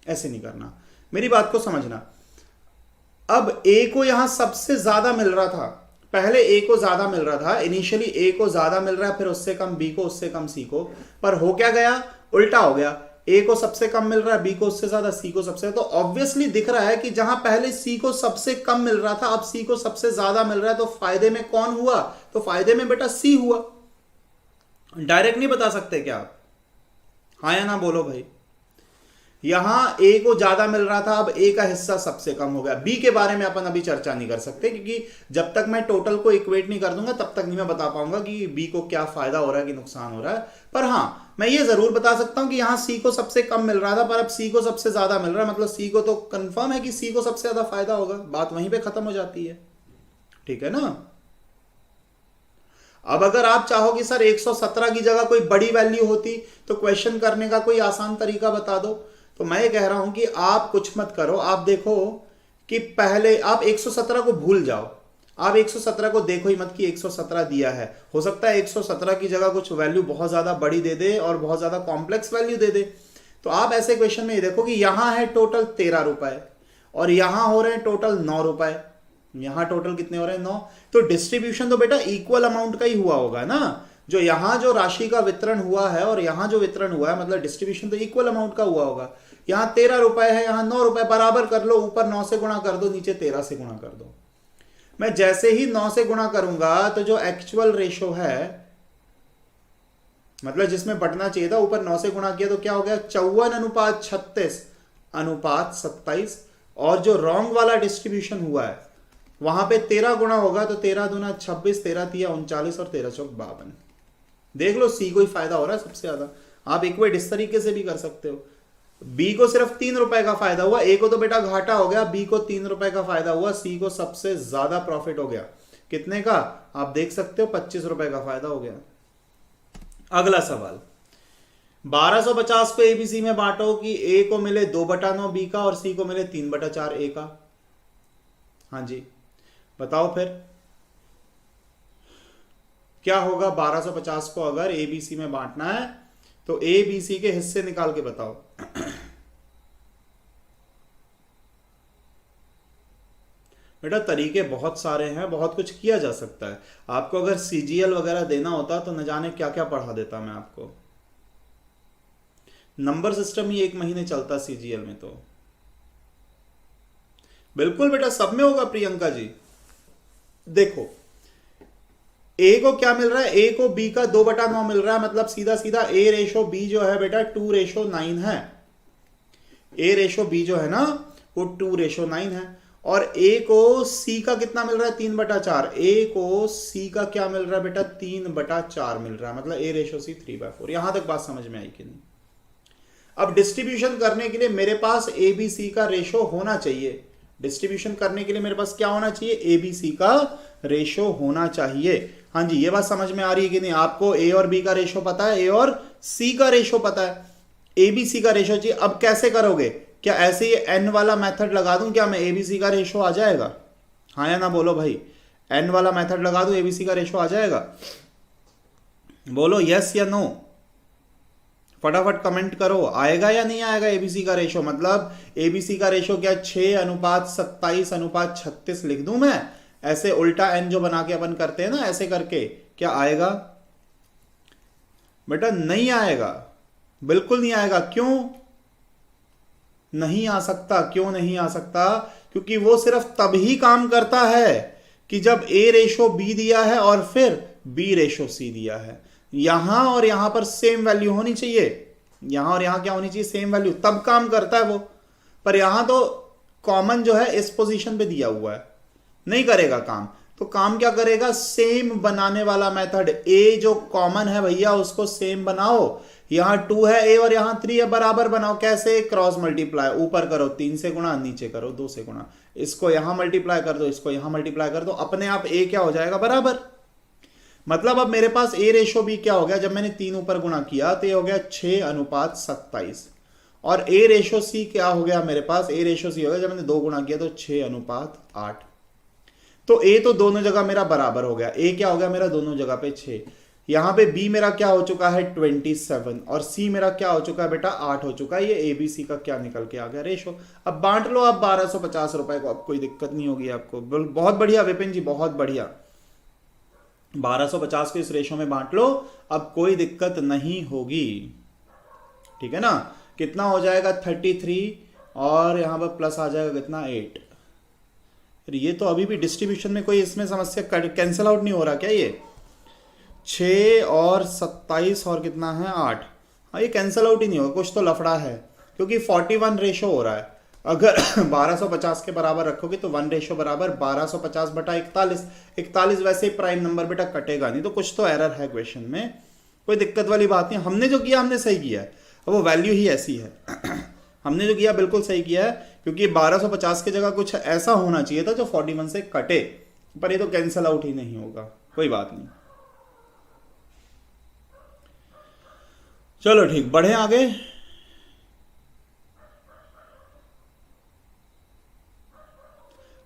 ऐसे नहीं करना, मेरी बात को समझना। अब ए को यहां सबसे ज्यादा मिल रहा था, पहले ए को ज्यादा मिल रहा था, इनिशियली ए को ज्यादा मिल रहा है, फिर उससे कम बी को, उससे कम सी को, पर हो क्या गया? उल्टा हो गया। ए को सबसे कम मिल रहा है, बी को उससे ज्यादा, सी को सबसे, तो ऑब्वियसली दिख रहा है कि जहां पहले सी को सबसे कम मिल रहा था, अब सी को सबसे ज्यादा मिल रहा है, तो फायदे में कौन हुआ? तो फायदे में बेटा सी हुआ। डायरेक्ट नहीं बता सकते क्या आप? हाँ या ना बोलो भाई। यहां ए को ज्यादा मिल रहा था, अब ए का हिस्सा सबसे कम हो गया। बी के बारे में अपन अभी चर्चा नहीं कर सकते, क्योंकि जब तक मैं टोटल को इक्वेट नहीं कर दूंगा तब तक नहीं मैं बता पाऊंगा कि बी को क्या फायदा हो रहा है कि नुकसान हो रहा है। पर हां, मैं ये जरूर बता सकता हूं कि यहां सी को सबसे कम मिल रहा था, पर अब सी को सबसे ज्यादा मिल रहा है, मतलब सी को तो कंफर्म है कि सी को सबसे ज्यादा फायदा होगा। बात वहीं पर खत्म हो जाती है, ठीक है ना? अब अगर आप चाहो कि सर 117 की जगह कोई बड़ी वैल्यू होती तो क्वेश्चन करने का कोई आसान तरीका बता दो, तो मैं ये कह रहा हूं कि आप कुछ मत करो। आप देखो कि पहले आप 117 को भूल जाओ, आप 117 को देखो ही मत कि 117 दिया है। हो सकता है 117 की जगह कुछ वैल्यू बहुत ज्यादा बड़ी दे दे और बहुत ज्यादा कॉम्प्लेक्स वैल्यू दे दे। तो आप ऐसे क्वेश्चन में ये देखो कि यहां है टोटल 13 रुपए और यहां हो रहे हैं टोटल 9 रुपए, यहां टोटल कितने हो रहे हैं? 9। तो डिस्ट्रीब्यूशन तो बेटा इक्वल अमाउंट का ही हुआ होगा ना। जो यहां जो राशि का वितरण हुआ है और यहां जो वितरण हुआ है, मतलब डिस्ट्रीब्यूशन तो इक्वल अमाउंट का हुआ होगा। यहां 13 रुपए है, यहां 9 रुपए, बराबर कर लो, ऊपर 9 से गुणा कर दो, नीचे 13 से गुणा कर दो। मैं जैसे ही 9 से गुणा करूंगा तो जो एक्चुअल रेशो है, मतलब जिसमें बढ़ना चाहिए था, ऊपर 9 से गुणा किया तो क्या हो गया? 54:36:27। और जो रॉन्ग वाला डिस्ट्रीब्यूशन हुआ है वहां पे 13 गुणा होगा तो 13 दूना 26, 13 तिया 39 और 13 चौक 52। देख लो सी को ही फायदा हो रहा है सबसे ज्यादा। आप इक्वेट इस तरीके से भी कर सकते हो। बी को सिर्फ 3 रुपए का फायदा हुआ, ए को तो बेटा घाटा हो गया, बी को 3 रुपए का फायदा हुआ, सी को सबसे ज्यादा प्रॉफिट हो गया। कितने का? आप देख सकते हो 25 रुपए का फायदा हो गया। अगला सवाल, 1250 को एबीसी में बांटो कि ए को मिले 2/9 बी का और सी को मिले 3/4 ए का। हाँ जी बताओ फिर क्या होगा? 1250 को अगर एबीसी में बांटना है तो ए बी सी के हिस्से निकाल के बताओ। बेटा तरीके बहुत सारे हैं, बहुत कुछ किया जा सकता है। आपको अगर सीजीएल वगैरह देना होता तो न जाने क्या क्या पढ़ा देता मैं आपको। नंबर सिस्टम ही 1 महीने चलता सीजीएल में तो। बिल्कुल बेटा सब में होगा प्रियंका जी। देखो ए को क्या मिल रहा है? ए को बी का 2/9 मिल रहा है, मतलब सीधा सीधा ए रेशो बी जो है बेटा 2:9 है। ए रेशो बी जो है ना वो 2:9 है। और ए को सी का कितना मिल रहा है? 3/4। ए को सी का क्या मिल रहा है बेटा? 3/4 मिल रहा है, मतलब ए रेशो सी 3/4। यहां तक बात समझ में आई कि नहीं? अब डिस्ट्रीब्यूशन करने के लिए मेरे पास ए बी सी का रेशो होना चाहिए। डिस्ट्रीब्यूशन करने के लिए मेरे पास क्या होना चाहिए? ए बी सी का रेशो होना चाहिए। हाँ जी ये बात समझ में आ रही है कि नहीं? आपको ए और बी का रेशो पता है, ए और सी का रेशो पता है। एबीसी का रेशो चाहिए। अब कैसे करोगे? क्या ऐसे ही एन वाला मेथड लगा दूं, क्या मैं एबीसी का रेशो आ जाएगा? हाँ या ना बोलो भाई। एन वाला मेथड लगा दूं, एबीसी का रेशो आ जाएगा? बोलो यस या नो, फटाफट कमेंट करो, आएगा या नहीं आएगा एबीसी का रेशो? मतलब एबीसी का रेशो क्या 6:27:36 लिख दूं मैं, ऐसे उल्टा एन जो बना के अपन करते हैं ना, ऐसे करके, क्या आएगा? बेटा नहीं आएगा, बिल्कुल नहीं आएगा। क्यों नहीं आ सकता? क्यों नहीं आ सकता? क्योंकि वो सिर्फ तब ही काम करता है कि जब ए रेशो बी दिया है और फिर बी रेशो सी दिया है। यहां और यहां पर सेम वैल्यू होनी चाहिए, यहां और यहां क्या होनी चाहिए? सेम वैल्यू, तब काम करता है वो। पर यहां तो कॉमन जो है इस पोजीशन पे दिया हुआ है, नहीं करेगा काम। तो काम क्या करेगा? सेम बनाने वाला मेथड, ए जो कॉमन है भैया उसको सेम बनाओ। यहां 2 है ए और यहां 3 है, बराबर बनाओ। कैसे? क्रॉस मल्टीप्लाई, ऊपर करो 3 से गुणा, नीचे करो 2 से गुणा। इसको यहां मल्टीप्लाई कर दो, इसको यहां मल्टीप्लाई कर दो, अपने आप ए क्या हो जाएगा? बराबर। मतलब अब मेरे पास ए रेशो बी क्या हो गया? जब मैंने 3 ऊपर गुणा किया तो ये हो गया 6:27। और ए रेशो सी क्या हो गया मेरे पास? ए रेशो सी हो गया, जब मैंने 2 गुणा किया तो 6:8। तो ए तो दोनों जगह मेरा बराबर हो गया। ए क्या हो गया मेरा? दोनों जगह पे 6। यहां पे बी मेरा क्या हो चुका है? 27। और सी मेरा क्या हो चुका है बेटा? 8 हो चुका है। ये एबीसी का क्या निकल के आ गया? रेशो। अब बांट लो आप 1250 रुपए को, अब कोई दिक्कत नहीं होगी आपको। बहुत बढ़िया विपिन जी, बहुत बढ़िया। 1250 को इस रेशो में बांट लो, अब कोई दिक्कत नहीं होगी। ठीक है ना? कितना हो जाएगा? 33, और यहां पर प्लस आ जाएगा कितना? 8। ये तो अभी भी डिस्ट्रीब्यूशन में कोई इसमें समस्या कैंसिल आउट नहीं हो रहा क्या? ये 6 और 27 और कितना है? 8। हाँ, ये कैंसिल आउट ही नहीं होगा, कुछ तो लफड़ा है, क्योंकि 41 रेशो हो रहा है। अगर 1250 के बराबर रखोगे तो 1 रेशो बराबर 1250/41। 41 वैसे ही प्राइम नंबर बेटा, कटेगा नहीं, तो कुछ तो एरर है क्वेश्चन में। कोई दिक्कत वाली बात नहीं, हमने जो किया हमने सही किया है, वो वैल्यू ही ऐसी है। हमने जो किया बिल्कुल सही किया है, क्योंकि 1250 की जगह कुछ ऐसा होना चाहिए था जो 41 से कटे, पर ये तो कैंसिल आउट ही नहीं होगा। कोई बात नहीं, चलो ठीक, बढ़े आगे।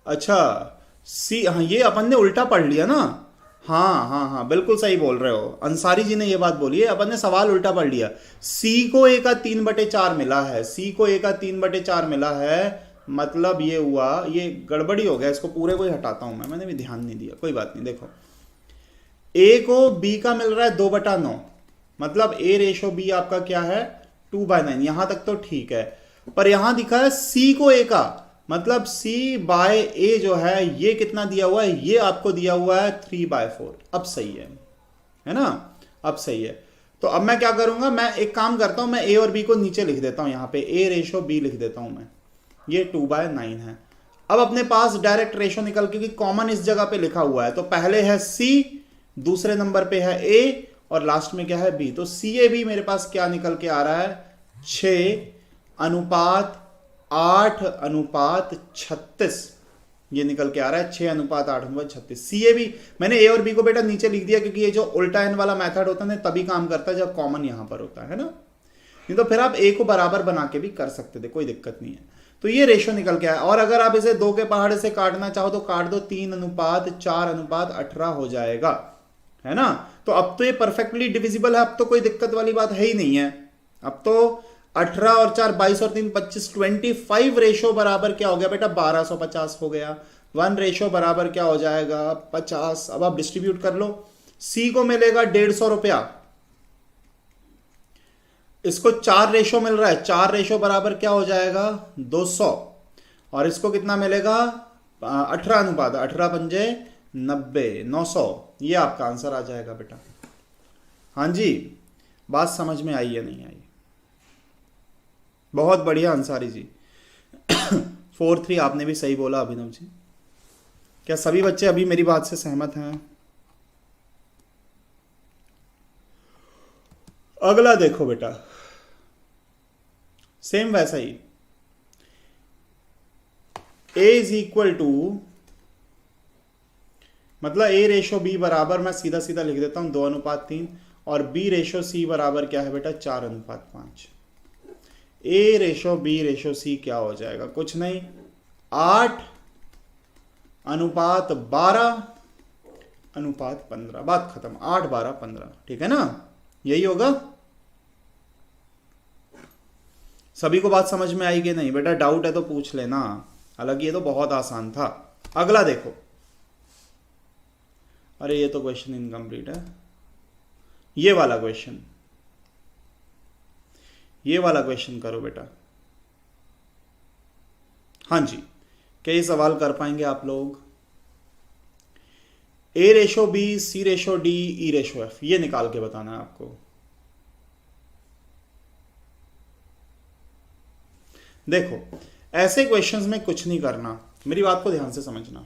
अच्छा सी, हाँ ये अपन ने उल्टा पढ़ लिया ना। हाँ हाँ हाँ, बिल्कुल सही बोल रहे हो, अंसारी जी ने ये बात बोली है, अपन ने सवाल उल्टा पढ़ लिया। सी को ए का 3/4 मिला है, सी को ए का 3/4 मिला है, मतलब ये हुआ, ये गड़बड़ी हो गया, इसको पूरे को ही हटाता हूं मैं, मैंने भी ध्यान नहीं दिया, कोई बात नहीं। देखो ए को बी का मिल रहा है 2/9, मतलब ए रेशो बी आपका क्या है? 2/9। यहां तक तो ठीक है, पर यहां दिखा है सी को ए का, मतलब सी बाय ए जो है ये कितना दिया हुआ है? ये आपको दिया हुआ है 3/4। अब सही है ना? अब सही है। तो अब मैं क्या करूंगा, मैं एक काम करता हूं, मैं ए और बी को नीचे लिख देता हूं, यहां पे ए रेशो बी लिख देता हूं मैं, ये 2/9 है। अब अपने पास डायरेक्ट रेशो निकल, क्योंकि कॉमन इस जगह पे लिखा हुआ है, तो पहले है सी, दूसरे नंबर पे है ए, और लास्ट में क्या है? बी। तो सी ए बी मेरे पास क्या निकल के आ रहा है? 6:8:36 ये निकल के आ रहा है, 6:8:36। सी ए बी मैंने ए और बी को बेटा नीचे लिख दिया, क्योंकि ये जो उल्टा एन वाला मेथड होता है तभी काम करता है जब कॉमन यहां पर होता है ना, नहीं तो फिर आप ए को बराबर बना के भी कर सकते थे, कोई दिक्कत नहीं है। तो ये रेशो निकल के आया, और अगर आप इसे 2 के पहाड़े से काटना चाहो तो काट दो, 3:4:18 हो जाएगा, है ना? तो अब तो ये परफेक्टली डिविजिबल है, अब तो कोई दिक्कत वाली बात है ही नहीं है। अब तो 18 और 4 22 और 3 25, 25 रेशो बराबर क्या हो गया बेटा? 1250 हो गया। 1 रेशो बराबर क्या हो जाएगा? 50। अब आप डिस्ट्रीब्यूट कर लो, सी को मिलेगा 150 रुपया, इसको 4 रेशो मिल रहा है, 4 रेशो बराबर क्या हो जाएगा? 200। और इसको कितना मिलेगा? 18:18 900। ये आपका आंसर आ जाएगा बेटा। हाँ जी, बात समझ में आई है नहीं आई? बहुत बढ़िया अंसारी जी। 4-3 आपने भी सही बोला अभिनव जी। क्या सभी बच्चे अभी मेरी बात से सहमत हैं? अगला देखो बेटा, सेम वैसा ही, A इज इक्वल टू, मतलब ए रेशो बी बराबर, मैं सीधा सीधा लिख देता हूं 2:3, और बी रेशो सी बराबर क्या है बेटा? 4:5। ए रेशो बी रेशो सी क्या हो जाएगा, कुछ नहीं 8:12:15, बात खत्म। 8:12:15, ठीक है ना, यही होगा। सभी को बात समझ में आई कि नहीं? बेटा डाउट है तो पूछ लेना, हालांकि ये तो बहुत आसान था। अगला देखो, अरे ये तो क्वेश्चन इनकम्प्लीट है। ये वाला क्वेश्चन करो बेटा। हाँ जी, क्या ये सवाल कर पाएंगे आप लोग? A ratio B C ratio D E ratio F, ये निकाल के बताना है आपको। देखो ऐसे क्वेश्चंस में कुछ नहीं करना, मेरी बात को ध्यान से समझना।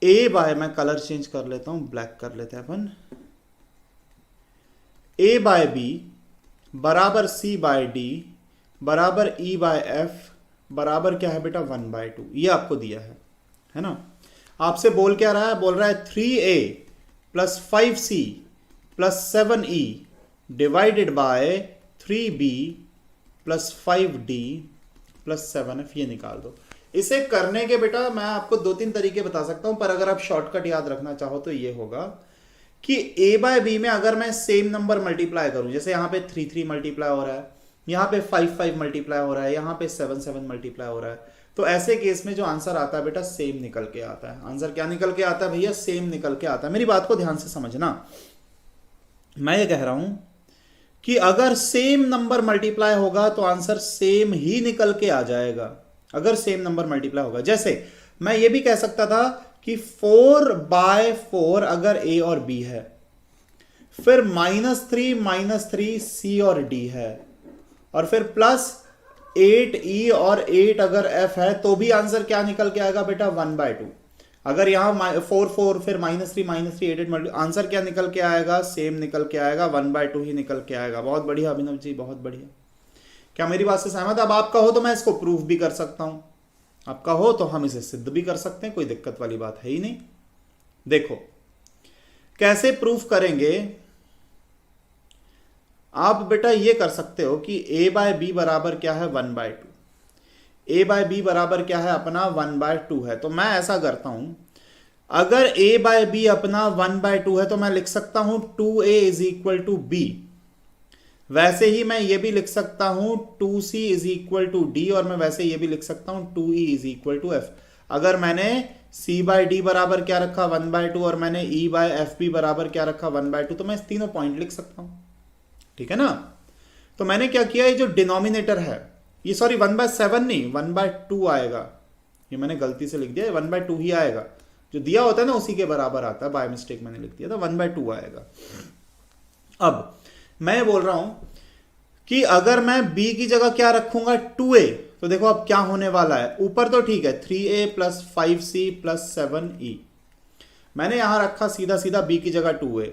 ए बाय, मैं कलर चेंज कर लेता हूं, ब्लैक कर लेते हैं अपन। ए बाय बी बराबर सी बाय डी बराबर ई बाय एफ बराबर क्या है बेटा 1/2, ये आपको दिया है ना। आपसे बोल क्या रहा है? बोल रहा है 3a plus 5c plus 7e divided by 3b plus 5d plus 7f, ये निकाल दो। इसे करने के बेटा मैं आपको 2-3 तरीके बता सकता हूं, पर अगर आप शॉर्टकट याद रखना चाहो तो ये होगा कि a बाय बी में अगर मैं सेम नंबर मल्टीप्लाई करूं, जैसे यहां पे 3 मल्टीप्लाई हो रहा है, यहां पे 5 मल्टीप्लाई हो रहा है, यहां पे 7 मल्टीप्लाई हो रहा है, तो ऐसे केस में जो आंसर आता है बेटा सेम निकल के आता है। आंसर क्या निकल के आता है भैया? सेम निकल के आता है। मेरी बात को ध्यान से समझना, मैं ये कह रहा हूं कि अगर सेम नंबर मल्टीप्लाई होगा तो आंसर सेम ही निकल के आ जाएगा, अगर सेम नंबर मल्टीप्लाई होगा। जैसे मैं ये भी कह सकता था कि 4/4 अगर ए और बी है, फिर -3 सी और डी है, और फिर प्लस 8e और 8 अगर f है, तो भी आंसर क्या निकल के आएगा बेटा 1/2। अगर यहां 4 फिर -3 8 आंसर क्या निकल के आएगा? सेम निकल के आएगा, 1/2 ही निकल के आएगा। बहुत बढ़िया अभिनव जी, बहुत बढ़िया। क्या मेरी बात से सहमत? अब आपका हो तो मैं इसको प्रूफ भी कर सकता हूं, आपका हो तो हम इसे सिद्ध भी कर सकते हैं, कोई दिक्कत वाली बात है ही नहीं। देखो कैसे प्रूफ करेंगे आप बेटा, ये कर सकते हो कि a बाय बी बराबर क्या है 1/2, a बाय बी बराबर क्या है अपना 1/2 है। तो मैं ऐसा करता हूं, अगर a बाय बी अपना 1/2 है तो मैं लिख सकता हूं 2a is equal to be. वैसे ही मैं ये भी लिख सकता हूं 2c is equal to D, और मैं वैसे ये भी लिख सकता हूं 2e is equal to F. अगर मैंने c बाय डी बराबर क्या रखा 1/2 और मैंने e बाय एफ बी बराबर क्या रखा 1/2, तो मैं इस तीनों पॉइंट लिख सकता हूं, ठीक है ना। तो मैंने क्या किया, ये जो डिनोमिनेटर है ये, सॉरी 1/7 नहीं 1/2 आएगा, ये मैंने गलती से लिख दिया, 1/2 ही आएगा, जो दिया होता है ना उसी के बराबर आता है, बाय मिस्टेक मैंने लिख दिया था, 1/2 आएगा। अब मैं बोल रहा हूं कि अगर मैं b की जगह क्या रखूंगा 2a, तो देखो अब क्या होने वाला है, ऊपर तो ठीक है 3a plus 5c plus 7e, मैंने यहां रखा सीधा सीधा b की जगह 2a,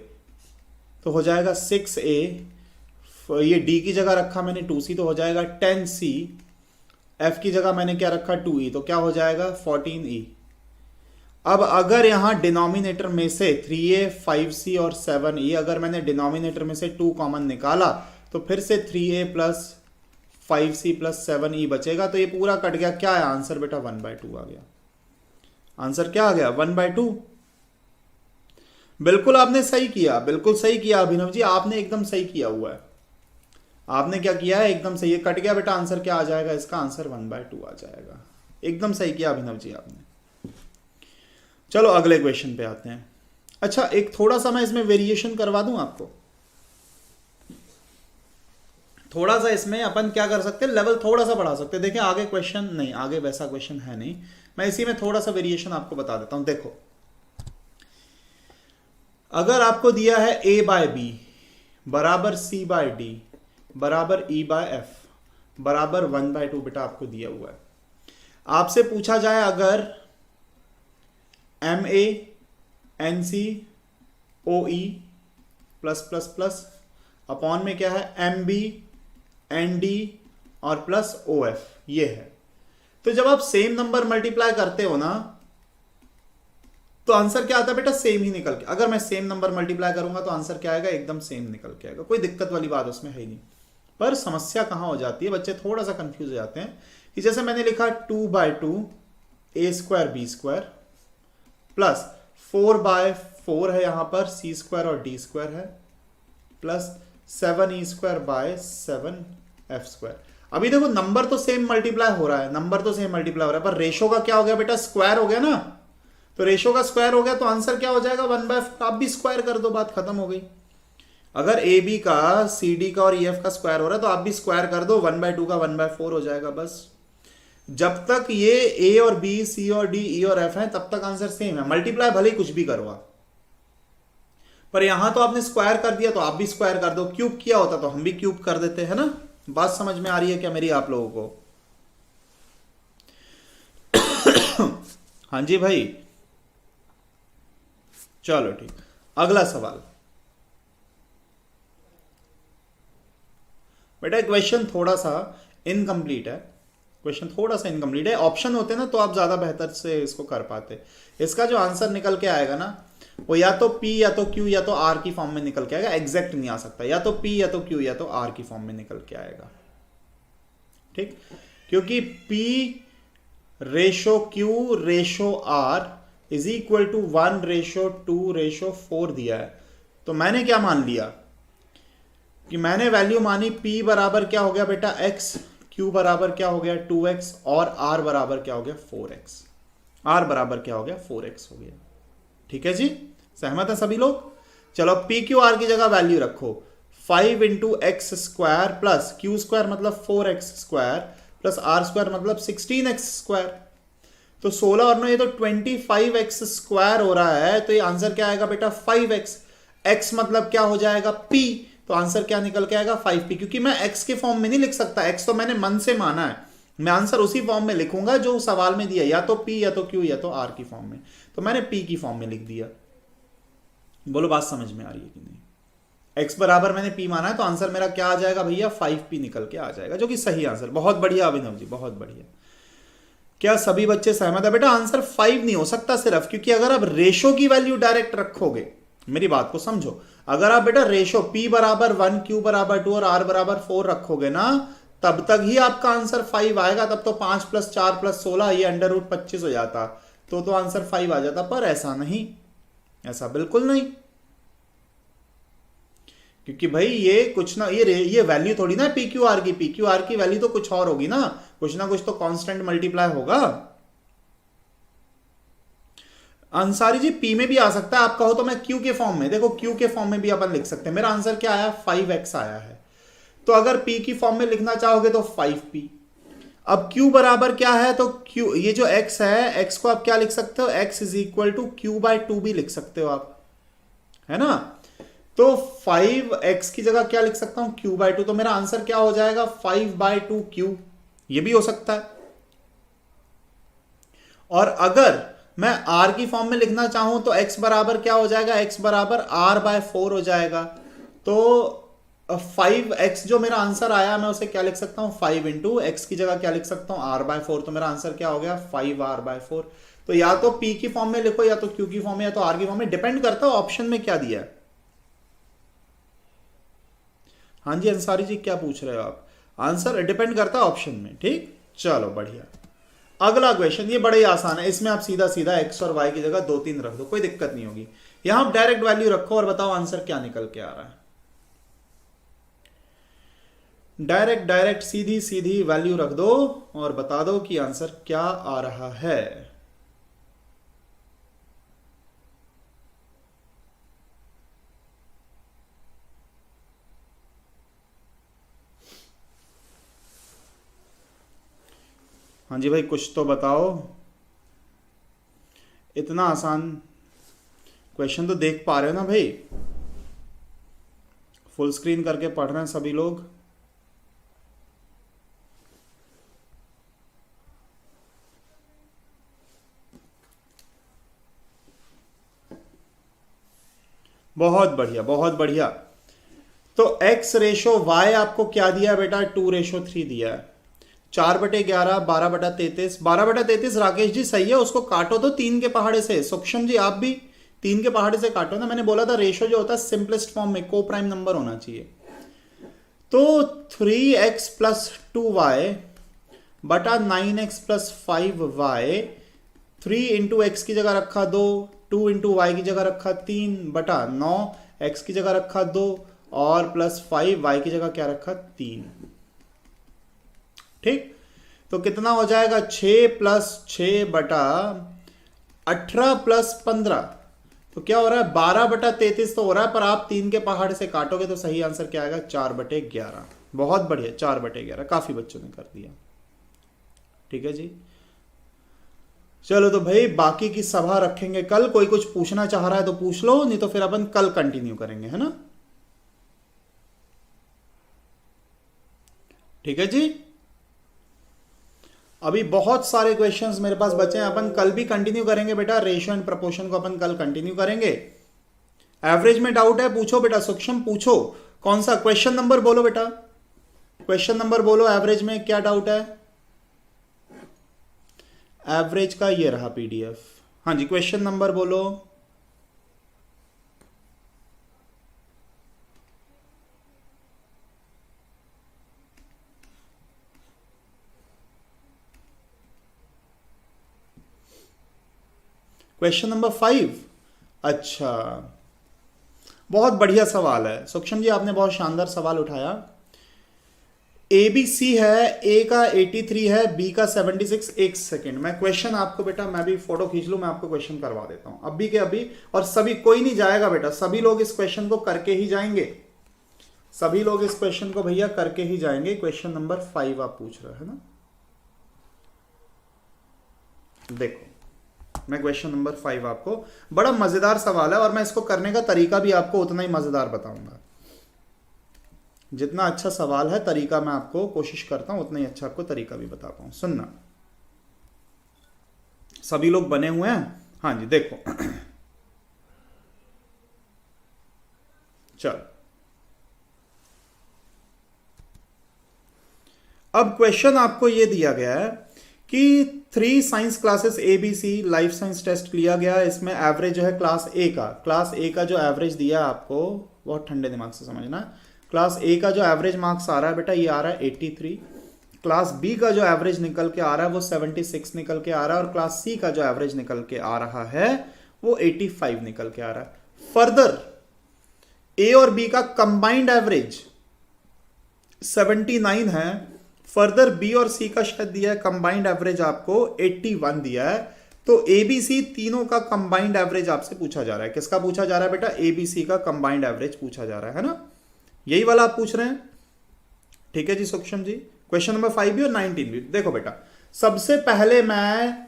तो हो जाएगा 6a, ये d की जगह रखा मैंने 2c, तो हो जाएगा 10c, f की जगह मैंने क्या रखा 2e, तो क्या हो जाएगा 14e। अब अगर यहां डिनोमिनेटर में से 3a 5c और 7e, अगर मैंने डिनोमिनेटर में से 2 कॉमन निकाला तो फिर से 3a plus 5c plus 7e बचेगा, तो ये पूरा कट गया। क्या है आंसर बेटा 1/2 आ गया। आंसर क्या आ गया 1/2। बिल्कुल आपने सही किया, बिल्कुल सही किया अभिनव जी, आपने एकदम सही किया हुआ है। आपने क्या किया है, एकदम सही, ये कट गया बेटा। आंसर क्या आ जाएगा इसका? आंसर 1/2 आ जाएगा। एकदम सही किया अभिनव जी आपने। चलो अगले क्वेश्चन पे आते हैं। अच्छा एक थोड़ा सा मैं इसमें वेरिएशन करवा दूं आपको, थोड़ा सा इसमें अपन क्या कर सकते हैं, लेवल थोड़ा सा बढ़ा सकते हैं। देखिए आगे क्वेश्चन नहीं, आगे वैसा क्वेश्चन है नहीं, मैं इसी में थोड़ा सा वेरिएशन आपको बता देता हूं। देखो अगर आपको दिया है a बाय बी बराबर c बाय डी बराबर e बाय एफ बराबर 1/2 बेटा आपको दिया हुआ है। आपसे पूछा जाए अगर MA NC OE plus plus plus upon में क्या है MB ND और प्लस OF, ये है। तो जब आप सेम नंबर मल्टीप्लाई करते हो ना तो आंसर क्या आता है बेटा? सेम ही निकल के। अगर मैं सेम नंबर मल्टीप्लाई करूंगा तो आंसर क्या आएगा? एकदम सेम निकल के आएगा, कोई दिक्कत वाली बात उसमें है ही नहीं। पर समस्या कहाँ हो जाती है, बच्चे थोड़ा सा कंफ्यूज हो जाते हैं कि जैसे मैंने लिखा 2/2 a²b² प्लस 4/4 है यहाँ पर c² और d² है प्लस 7e²/7f²। अभी देखो नंबर तो सेम मल्टीप्लाई हो रहा है, पर रेशो का क्या हो गया बेटा, स्क्वायर हो गया ना। तो रेशो का स्क्वायर हो गया तो आंसर क्या हो जाएगा 1/4। आप भी स्क्वायर कर दो, बात खत्म हो गई। अगर ए बी का सी डी का और ई एफ का स्क्वायर हो रहा है तो आप भी स्क्वायर कर दो, 1/2 का 1/4 हो जाएगा बस। जब तक ये ए और बी, सी और डी, ई और एफ है तब तक आंसर सेम है। मल्टीप्लाई भले ही कुछ भी करवा, पर यहां तो आपने स्क्वायर कर दिया तो आप भी स्क्वायर कर दो। क्यूब किया होता तो हम भी क्यूब कर देते हैं ना। बात समझ में आ रही है क्या मेरी आप लोगों को? हाँ जी भाई, चलो ठीक। अगला सवाल बेटा, क्वेश्चन थोड़ा सा इनकम्प्लीट है। ऑप्शन होते ना तो आप ज्यादा बेहतर से इसको कर पाते। इसका जो आंसर निकल के आएगा ना वो या तो P या तो Q या तो R की फॉर्म में निकल के आएगा। एग्जैक्ट नहीं आ सकता, या तो P या तो Q या तो R की फॉर्म में निकल के आएगा। ठीक, क्योंकि P/Q/R इज इक्वल टू 1/2/4 दिया है। तो मैंने क्या मान लिया कि मैंने वैल्यू मानी P बराबर क्या हो गया बेटा x, Q बराबर क्या हो गया 2x और R बराबर क्या हो गया 4x। R बराबर क्या हो गया 4x हो गया। ठीक है जी, सहमत है सभी लोग? चलो PQR की जगह वैल्यू रखो, 5x² प्लस Q² मतलब 4x² प्लस R² मतलब 16x²। तो 16 और 9 ये तो 25x² हो रहा है। तो ये आंसर क्या आएगा बेटा 5x। x मतलब क्या हो जाएगा P, तो आंसर क्या निकल के आएगा 5P। क्योंकि मैं x के फॉर्म में नहीं लिख सकता, x तो मैंने मन से माना है। मैं आंसर उसी फॉर्म में लिखूंगा जो सवाल में दिया, या तो P या तो Q या तो R की फॉर्म में। तो मैंने P की फॉर्म में लिख दिया। बोलो बात समझ में आ रही है कि नहीं? x बराबर मैंने P माना है तो आंसर मेरा क्या आ जाएगा भैया 5P निकल के आ जाएगा, जो कि सही आंसर। बहुत बढ़िया अभिनव जी, बहुत बढ़िया। क्या सभी बच्चे सहमत है? बेटा आंसर 5 नहीं हो सकता सिर्फ, क्योंकि अगर आप रेशो की वैल्यू डायरेक्ट रखोगे, मेरी बात को समझो, अगर आप बेटा रेशो P बराबर 1, Q बराबर 2 और R बराबर 4 रखोगे ना, तब तक ही आपका आंसर 5 आएगा। तब तो 5 + 4 + 16 ये √25 हो जाता, तो आंसर 5 आ जाता। पर ऐसा नहीं, ऐसा बिल्कुल नहीं, क्योंकि भाई ये कुछ ना ये वैल्यू थोड़ी ना PQR की। PQR की वैल्यू तो कुछ और होगी ना कुछ तो कांस्टेंट मल्टीप्लाई होगा। अंसारी जी P में भी आ सकता है, आप कहो तो मैं Q के फॉर्म में, देखो Q के फॉर्म में भी अपन लिख सकते हैं। मेरा आंसर क्या आया 5x आया है। तो अगर P की फॉर्म में लिखना चाहोगे तो 5P। अब Q बराबर क्या है, तो Q ये जो x है, x को आप क्या लिख सकते हो, x = Q/2 भी लिख सकते हो आप, है ना। तो 5x की जगह क्या लिख सकता हूं Q/2। तो मेरा आंसर क्या हो जाएगा 5/2Q, ये भी हो सकता है। और अगर मैं R की फॉर्म में लिखना चाहूं तो x बराबर क्या हो जाएगा, x बराबर R/4 हो जाएगा। तो 5x जो मेरा आंसर आया, मैं उसे क्या लिख सकता हूं 5 × x की जगह क्या लिख सकता हूं R/4। तो मेरा आंसर क्या हो गया 5R/4। तो या तो P की फॉर्म में लिखो, या तो Q की फॉर्म में, या तो R की फॉर्म में, डिपेंड करता है ऑप्शन में क्या दिया है। हाँ जी अंसारी जी, क्या पूछ रहे हो आप? आंसर डिपेंड करता है ऑप्शन में। ठीक, चलो बढ़िया। अगला क्वेश्चन ये बड़ा ही आसान है, इसमें आप सीधा सीधा x और y की जगह 2-3 रख दो, कोई दिक्कत नहीं होगी। यहां आप डायरेक्ट वैल्यू रखो और बताओ आंसर क्या निकल के आ रहा है। डायरेक्ट सीधी सीधी वैल्यू रख दो और बता दो कि आंसर क्या आ रहा है। हाँ जी भाई, कुछ तो बताओ। इतना आसान क्वेश्चन तो देख पा रहे हो ना भाई? फुल स्क्रीन करके पढ़ रहे हैं सभी लोग? बहुत बढ़िया, बहुत बढ़िया। तो x/y आपको क्या दिया बेटा 2/3 दिया है। 4/11 12/33 12/33 राकेश जी सही है, उसको काटो तो 3 के पहाड़े से। सूक्ष्म जी आप भी 3 के पहाड़े से काटो ना। मैंने बोला था रेशो जो होता है सिंपलेस्ट फॉर्म में को प्राइम नंबर होना चाहिए। तो 3x प्लस 2y बटा 9x plus 5y, 3 into x की जगह रखा 2, 2 इंटू वाई की जगह रखा 3 बटा 9, x की जगह रखा 2 और प्लस 5 y की जगह क्या रखा 3। ठीक, तो कितना हो जाएगा 6 प्लस 6 बटा 18 प्लस 15, तो क्या हो रहा है 12 बटा 33 तो हो रहा है, पर आप 3 के पहाड़ से काटोगे तो सही आंसर क्या आएगा 4/11। बहुत बढ़िया, 4/11, काफी बच्चों ने कर दिया। ठीक है जी, चलो तो भाई बाकी की सभा रखेंगे कल। कोई कुछ पूछना चाह रहा है तो पूछ लो, नहीं तो फिर अपन कल कंटिन्यू करेंगे, है ना। ठीक है जी, अभी बहुत सारे क्वेश्चंस मेरे पास बचे हैं, अपन कल भी कंटिन्यू करेंगे बेटा। रेशियो एंड प्रपोर्शन को अपन कल कंटिन्यू करेंगे। एवरेज में डाउट है पूछो बेटा, सूक्ष्म पूछो। कौन सा क्वेश्चन नंबर बोलो बेटा, क्वेश्चन नंबर बोलो। एवरेज में क्या डाउट है? एवरेज का ये रहा पीडीएफ। हाँ जी, क्वेश्चन नंबर बोलो। Question number 5। अच्छा, बहुत बढ़िया सवाल है सूक्ष्म जी, आपने बहुत शानदार सवाल उठाया। ए बी सी है, ए का 83 है, बी का 76। एक सेकेंड, मैं क्वेश्चन आपको बेटा, मैं भी फोटो खींच लूं, मैं आपको क्वेश्चन करवा देता हूं अभी के अभी। और सभी, कोई नहीं जाएगा बेटा, सभी लोग इस क्वेश्चन को करके ही जाएंगे। सभी लोग इस क्वेश्चन को भैया करके ही जाएंगे। क्वेश्चन नंबर 5 आप पूछ रहे हैं ना। देखो, मैं क्वेश्चन नंबर 5 आपको, बड़ा मजेदार सवाल है और मैं इसको करने का तरीका भी आपको उतना ही मजेदार बताऊंगा। जितना अच्छा सवाल है, तरीका मैं आपको कोशिश करता हूं उतना ही अच्छा आपको तरीका भी बता पाऊं। सुनना, सभी लोग बने हुए हैं? हाँ जी, देखो चलो, अब क्वेश्चन आपको यह दिया गया है कि 3 science classes A B C life science test लिया गया है। इसमें एवरेज जो है क्लास ए का जो एवरेज दिया है आपको, बहुत ठंडे दिमाग से समझना। क्लास ए का जो एवरेज मार्क्स आ रहा है बेटा, ये आ रहा है 83। क्लास बी का जो एवरेज निकल के आ रहा है वो 76 निकल के आ रहा है। और क्लास सी का जो एवरेज निकल के आ रहा है वो 85 निकल के आ रहा है। फर्दर ए और बी का कंबाइंड एवरेज 79 है। फर्दर बी और सी का शायद दिया है कंबाइंड एवरेज आपको 81 दिया है। तो ए बी सी तीनों का कंबाइंड एवरेज आपसे पूछा जा रहा है। किसका पूछा जा रहा है बेटा? ए बी सी का कंबाइंड एवरेज पूछा जा रहा है ना। यही वाला आप पूछ रहे हैं? ठीक है जी सूक्ष्म जी, क्वेश्चन नंबर 5 भी और 19 भी। देखो बेटा, सबसे पहले मैं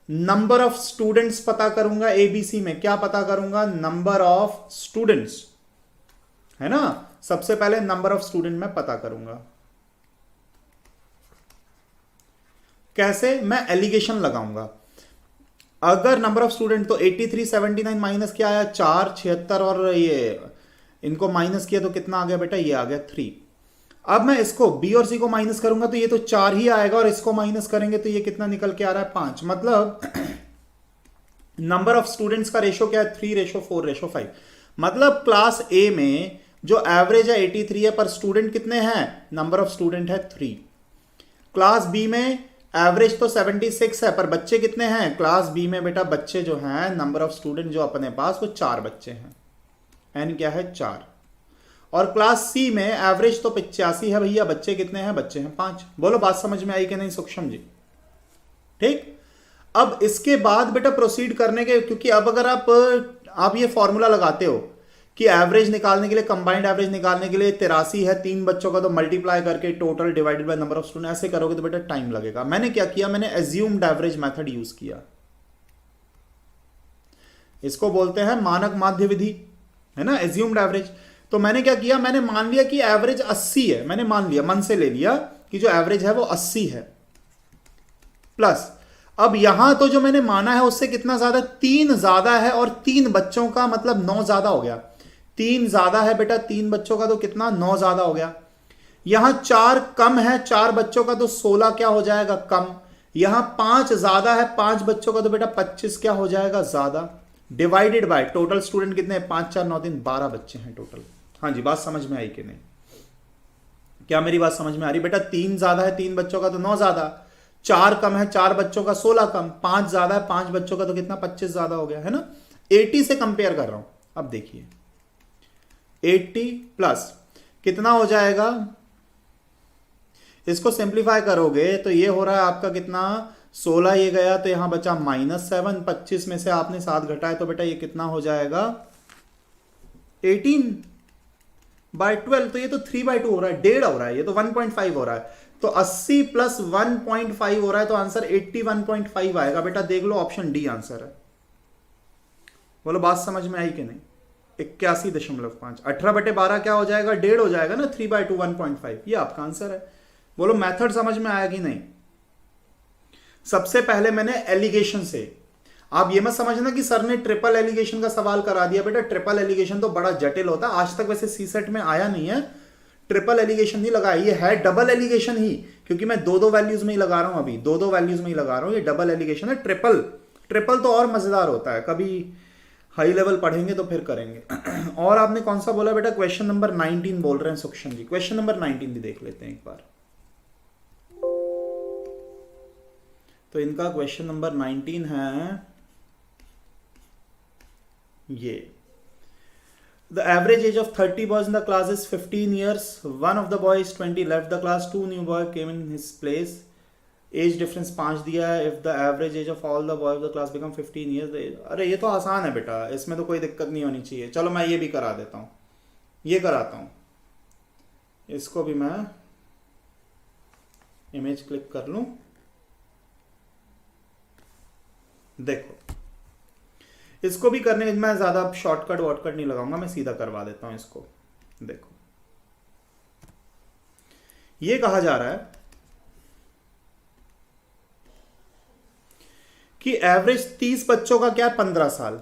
नंबर ऑफ स्टूडेंट्स पता करूंगा। एबीसी में क्या पता करूंगा? नंबर ऑफ स्टूडेंट्स, है ना। सबसे पहले नंबर ऑफ स्टूडेंट मैं पता करूंगा। कैसे? मैं एलिगेशन लगाऊंगा। अगर नंबर ऑफ स्टूडेंट, तो 83 79 माइनस क्या आया 4 76 और ये इनको माइनस किया तो कितना आ गया बेटा? ये आ गया 3। अब मैं इसको बी और सी को माइनस करूंगा तो ये तो 4 ही आएगा, और इसको माइनस करेंगे तो ये कितना निकल के आ रहा है? 5। मतलब नंबर ऑफ स्टूडेंट्स का रेशो क्या है? 3:4:5। मतलब क्लास ए में जो एवरेज है 83 है, पर स्टूडेंट कितने हैं? नंबर ऑफ स्टूडेंट है 3। क्लास बी में एवरेज तो 76 है, पर बच्चे कितने हैं? क्लास बी में बेटा बच्चे जो हैं, नंबर ऑफ स्टूडेंट जो अपने पास, वो 4 बच्चे हैं। एन क्या है? 4। और क्लास सी में एवरेज तो 85 है भैया, बच्चे कितने हैं? बच्चे हैं 5। बोलो बात समझ में आई कि नहीं सूक्ष्म जी? ठीक। अब इसके बाद बेटा प्रोसीड करने के, क्योंकि अब अगर आप ये फॉर्मूला लगाते हो कि एवरेज निकालने के लिए, कंबाइंड एवरेज निकालने के लिए 83 है, 3 बच्चों का, तो मल्टीप्लाई करके total divided by number of student, ऐसे करोगे तो बेटा टाइम लगेगा। मैंने क्या किया? मैंने एज्यूम्ड एवरेज मेथड यूज किया। इसको बोलते हैं मानक माध्य विधि, है ना, एज्यूम्ड एवरेज। तो मैंने क्या किया? मैंने मान लिया कि एवरेज 80 है। मैंने मान लिया, मन से ले लिया कि जो एवरेज है वो 80 है। प्लस अब यहां तो जो मैंने माना है उससे कितना ज्यादा? 3 ज्यादा है, और 3 बच्चों का मतलब 9 ज्यादा हो गया। 3 ज्यादा है बेटा, 3 बच्चों का तो कितना? 9 ज्यादा हो गया। यहां 4 कम है, 4 बच्चों का तो 16 क्या हो जाएगा? कम। यहां 5 ज्यादा है, 5 बच्चों का तो बेटा 25 क्या हो जाएगा? ज्यादा। डिवाइडेड बाय टोटल स्टूडेंट कितने हैं? 5 4 9 3 12 बच्चे हैं टोटल। हाँ जी, बात समझ में आई कि नहीं? क्या मेरी बात समझ में आ रही बेटा? 3 ज्यादा है 3 बच्चों का तो 9 ज्यादा, 4 कम है 4 बच्चों का 16 कम, 5 ज्यादा है 5 बच्चों का तो कितना 25 ज्यादा हो गया है ना। 80 से कंपेयर कर रहा हूं। अब देखिए 80 प्लस कितना हो जाएगा, इसको सिंप्लीफाई करोगे तो ये हो रहा है आपका कितना, 16 ये गया तो यहां बचा -7, 25 में से आपने 7 घटाए तो बेटा ये कितना हो जाएगा 18/12, तो ये तो 3/2 हो रहा है, 1.5 हो रहा है, ये तो 1.5 हो रहा है, तो 80 प्लस 1.5 हो रहा है तो आंसर 81.5 आएगा बेटा। देख लो ऑप्शन डी आंसर है। बोलो बात समझ में आई कि नहीं? 81.5, 18/12 क्या हो जाएगा, 1.5 हो जाएगा ना, 3/2 1.5, ये आपका आंसर है। बोलो मेथड समझ में आया कि नहीं? सबसे पहले मैंने एलिगेशन से, आप ये मत समझना कि सर ने ट्रिपल एलिगेशन का सवाल करा दिया बेटा, ट्रिपल एलिगेशन तो बड़ा जटिल होता है, आज तक वैसे सी सेट में आया नहीं है, ट्रिपल एलिगेशन नहीं लगाया, ये है डबल एलिगेशन ही, क्योंकि मैं दो वैल्यूज में ही लगा रहा हूं, अभी दो वैल्यूज में ही लगा रहा हूं, ये डबल एलिगेशन है। ट्रिपल तो और मजेदार होता है, कभी हाई लेवल पढ़ेंगे तो फिर करेंगे। और आपने कौन सा बोला बेटा? क्वेश्चन नंबर 19 बोल रहे हैं सुक्षन जी, क्वेश्चन नंबर 19 भी देख लेते हैं एक बार। तो इनका क्वेश्चन नंबर 19 है ये, the average age of 30 boys in the class is 15 years, one of the boys 20 left the class, 2 new boy came in his place, age difference 5 दिया है, if the average age of all the boy of the class become 15 years। अरे ये तो आसान है बेटा, इसमें तो कोई दिक्कत नहीं होनी चाहिए। चलो मैं ये भी करा देता हूं, ये कराता हूं, इसको भी मैं इमेज क्लिक कर लूं। देखो इसको भी करने में मैं ज्यादा शॉर्टकट वॉटकट नहीं लगाऊंगा, मैं सीधा करवा देता हूं इसको। देखो ये कहा जा रहा है कि एवरेज 30 बच्चों का क्या है 15 साल,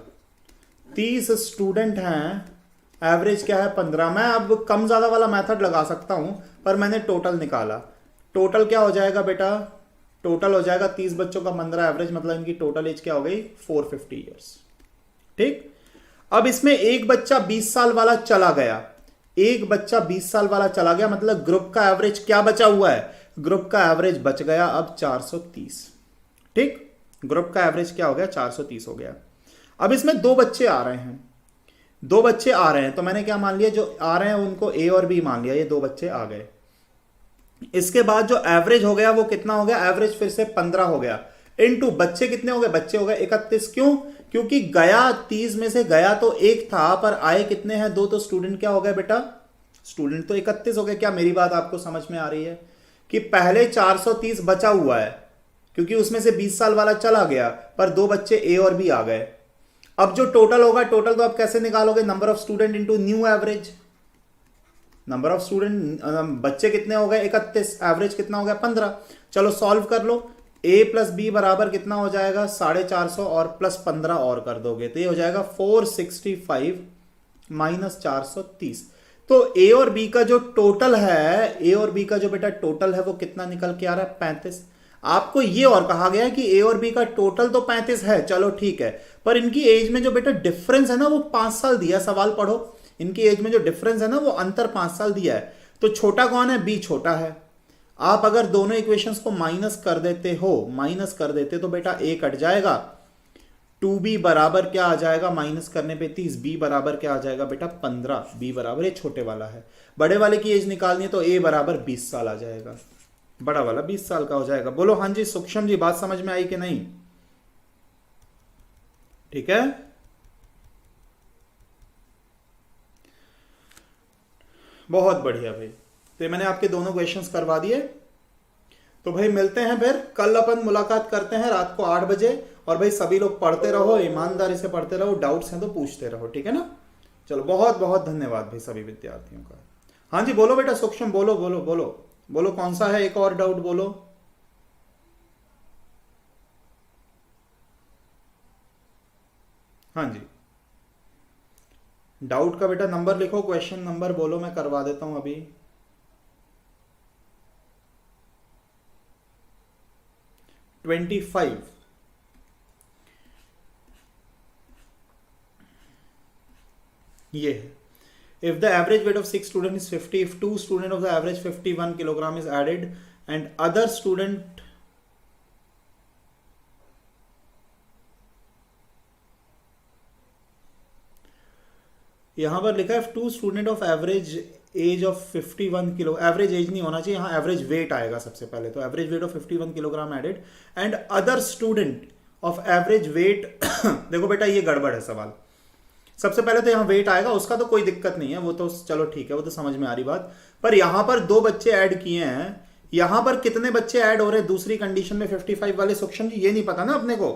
30 स्टूडेंट हैं, एवरेज क्या है 15। मैं अब कम ज्यादा वाला मेथड लगा सकता हूं, पर मैंने टोटल निकाला। टोटल क्या हो जाएगा बेटा? टोटल हो जाएगा 30 बच्चों का 15 एवरेज, मतलब इनकी टोटल एज क्या हो गई 450 ईयर्स। ठीक, अब इसमें एक बच्चा 20 साल वाला चला गया, एक बच्चा 20 साल वाला चला गया, मतलब ग्रुप का एवरेज क्या बचा हुआ है? ग्रुप का एवरेज बच गया अब 430। ठीक, ग्रुप का एवरेज क्या हो गया 430 हो गया। अब इसमें दो बच्चे आ रहे हैं, दो बच्चे आ रहे हैं, तो मैंने क्या मान लिया, जो आ रहे हैं उनको ए और बी मान लिया, ये दो बच्चे आ गए। इसके बाद जो एवरेज हो गया वो कितना हो गया? एवरेज फिर से 15 हो गया, इनटू बच्चे कितने हो गए? बच्चे हो गए 31। क्यों? क्योंकि गया 30 में से गया तो एक था, पर आए कितने हैं? दो, तो स्टूडेंट क्या हो गए बेटा? स्टूडेंट तो 31 हो गए। क्या मेरी बात आपको समझ में आ रही है कि पहले 430 बचा हुआ है, क्योंकि उसमें से 20 साल वाला चला गया, पर दो बच्चे ए और बी आ गए। अब जो टोटल होगा, टोटल तो आप कैसे निकालोगे? Number of student into new average. Number of student, बच्चे कितने हो गए 31, एवरेज कितना हो गया 15। चलो सॉल्व कर लो, a प्लस बी बराबर कितना हो जाएगा 450, और प्लस 15 और कर दोगे तो ये हो जाएगा 465 माइनस 430। तो a और b का जो टोटल है, a और b का जो बेटा टोटल है वो कितना निकल के आ रहा है 35। आपको ये और कहा गया है कि a और b का टोटल तो 35 है, चलो ठीक है, पर इनकी एज में जो बेटा डिफरेंस है ना वो 5 साल दिया, सवाल पढ़ो, इनकी एज में जो डिफरेंस है ना वो अंतर 5 साल दिया है। तो छोटा कौन है? b छोटा है। आप अगर दोनों इक्वेशंस को माइनस कर देते हो, माइनस कर देते तो बेटा a कट जाएगा, 2b बराबर क्या आ जाएगा माइनस करने पे 30, b बराबर क्या आ जाएगा बेटा 15, b बराबर, ये छोटे वाला है, बड़े वाले की एज निकालनी है तो a बराबर 20 साल आ जाएगा, बड़ा वाला 20 साल का हो जाएगा। बोलो हाँ जी सूक्ष्म जी, बात समझ में आई कि नहीं? ठीक है, बहुत बढ़िया भाई। तो मैंने आपके दोनों क्वेश्चंस करवा दिए। तो भाई मिलते हैं फिर कल, अपन मुलाकात करते हैं रात को 8 बजे। और भाई सभी लोग पढ़ते रहो, ईमानदारी से पढ़ते रहो, डाउट्स हैं तो पूछते रहो, ठीक है ना? चलो बहुत बहुत धन्यवाद भाई सभी विद्यार्थियों का। हाँ जी बोलो बेटा सूक्ष्म, बोलो बोलो बोलो बोलो, कौन सा है एक और डाउट बोलो। हाँ जी, डाउट का बेटा नंबर लिखो, क्वेश्चन नंबर बोलो, मैं करवा देता हूं अभी। 25। ये है If the average weight of 6 student is 50, if 2 student of the average 51 kilogram is added and other student यहां पर लिखा है 2 student of average age of 51 kilo, average age नहीं होना चाहिए, यहाँ एवरेज वेट आएगा सबसे पहले, तो average weight of 51 kilogram added and other student of average weight देखो बेटा ये गड़बड़ है सवाल। सबसे पहले तो यहाँ वेट आएगा, उसका तो कोई दिक्कत नहीं है, वो तो चलो ठीक है, वो तो समझ में आ रही बात। पर यहां पर 2 बच्चे ऐड किए हैं, यहां पर कितने बच्चे ऐड हो रहे हैं दूसरी कंडीशन में 55 वाले, सूक्ष्म जी ये नहीं पता ना अपने को,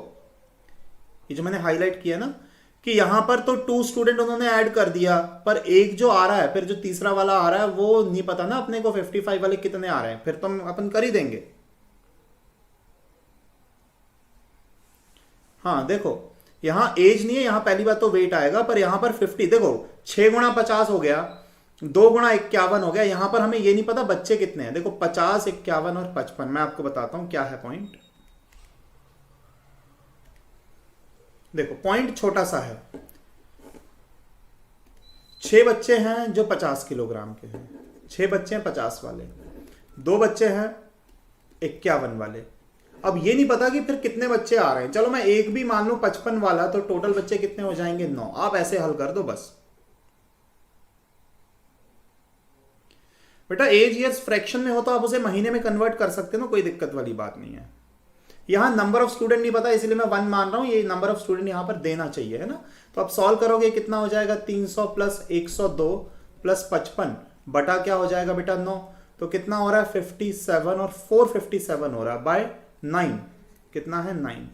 ये जो मैंने हाईलाइट किया ना कि यहां पर तो 2 स्टूडेंट उन्होंने ऐड कर दिया, पर एक जो आ रहा है फिर जो तीसरा वाला आ रहा है वो नहीं पता ना अपने को 55 वाले कितने आ रहे हैं, फिर तो हम अपन कर ही देंगे। हाँ देखो यहां एज नहीं है, यहां पहली बात तो वेट आएगा, पर यहां पर 50 देखो 6 गुणा 50 हो गया, 2 गुणा 51 हो गया, यहां पर हमें ये नहीं पता बच्चे कितने हैं। देखो 50, 51 और 55, मैं आपको बताता हूं क्या है पॉइंट। देखो पॉइंट छोटा सा है, 6 बच्चे हैं जो 50 किलोग्राम के हैं, 6 बच्चे हैं 50 वाले, 2 बच्चे हैं 51 वाले। अब ये नहीं पता कि फिर कितने बच्चे आ रहे हैं, चलो मैं एक भी मान लूं 55 वाला, तो टोटल बच्चे कितने हो जाएंगे 9। आप ऐसे हल कर दो बस बेटा। एज ईयर्स फ्रैक्शन में हो तो आप उसे महीने में कन्वर्ट कर सकते हो ना, कोई दिक्कत वाली बात नहीं है। यहां नंबर ऑफ स्टूडेंट नहीं पता इसलिए मैं 1 मान रहा हूं, ये नंबर ऑफ स्टूडेंट यहां पर देना चाहिए है ना। तो आप सॉल्व करोगे कितना हो जाएगा 300 प्लस 102 प्लस 55 बटा क्या हो जाएगा बेटा 9, तो कितना हो रहा है 57 और 457 हो रहा है बाय 9, कितना है 9।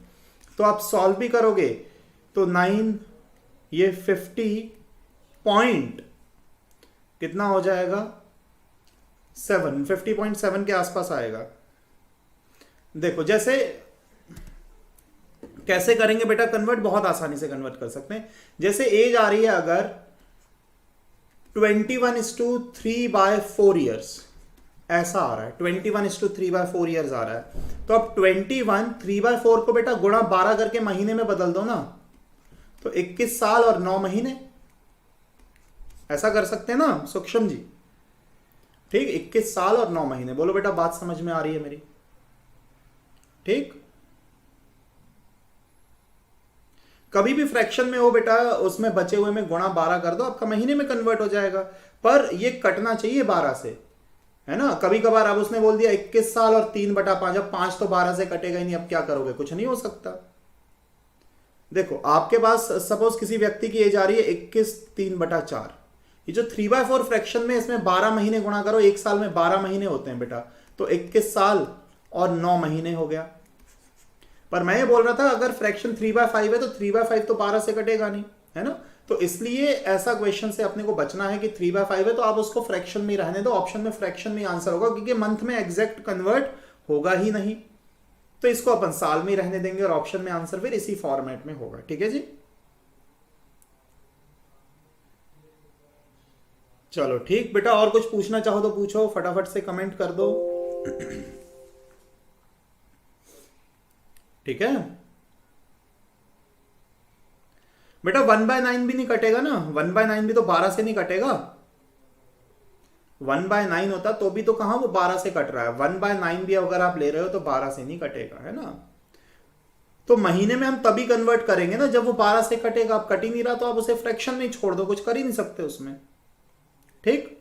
तो आप सॉल्व भी करोगे तो 9 ये 50 पॉइंट कितना हो जाएगा 7, 50.7 के आसपास आएगा। देखो जैसे कैसे करेंगे बेटा कन्वर्ट, बहुत आसानी से कन्वर्ट कर सकते हैं। जैसे एज आ रही है अगर 21:3/4 ईयर्स, ऐसा आ रहा है 21:3/4 ईयर्स आ रहा है, तो अब 21 3/4 को बेटा गुणा 12 करके महीने में बदल दो ना, तो 21 साल और 9 महीने, ऐसा कर सकते हैं ना सूक्ष्म जी, ठीक 21 साल और 9 महीने। बोलो बेटा बात समझ में आ रही है मेरी, ठीक। कभी भी फ्रैक्शन में हो बेटा उसमें बचे हुए में गुणा 12 कर दो, आपका महीने में कन्वर्ट हो जाएगा, पर ये कटना चाहिए 12 से, है ना। कभी कभार अब उसने बोल दिया 21 साल और 3/5, अब 5 तो 12 से कटेगा ही नहीं, अब क्या करोगे, कुछ नहीं हो सकता। देखो आपके पास सपोज किसी व्यक्ति की एज आ रही है 21 3/4, ये जो 3/4 फ्रैक्शन में इसमें 12 महीने गुणा करो, एक साल में 12 महीने होते हैं बेटा, तो 21 साल और 9 महीने हो गया। पर मैं ये बोल रहा था अगर फ्रैक्शन 3/5 है तो 3/5 तो 12 से कटेगा नहीं, है ना। तो इसलिए ऐसा क्वेश्चन से अपने को बचना है कि 3/5 है तो आप उसको फ्रैक्शन में ही रहने दो, ऑप्शन में फ्रैक्शन में आंसर होगा, क्योंकि मंथ में एग्जैक्ट कन्वर्ट होगा ही नहीं, तो इसको अपन साल में ही रहने देंगे और ऑप्शन में आंसर फिर इसी फॉर्मेट में होगा। ठीक है जी, चलो ठीक बेटा, और कुछ पूछना चाहो तो पूछो, फटाफट से कमेंट कर दो। ठीक है बेटा, 1/9 भी नहीं कटेगा ना, 1/9 भी तो 12 से नहीं कटेगा, 1/9 होता तो भी तो कहां वो 12 से कट रहा है, 1/9 भी अगर आप ले रहे हो तो 12 से नहीं कटेगा, है ना। तो महीने में हम तभी कन्वर्ट करेंगे ना जब वो 12 से कटेगा, आप कट ही नहीं रहा तो आप उसे फ्रैक्शन में ही छोड़ दो, कुछ कर ही नहीं सकते उसमें। ठीक,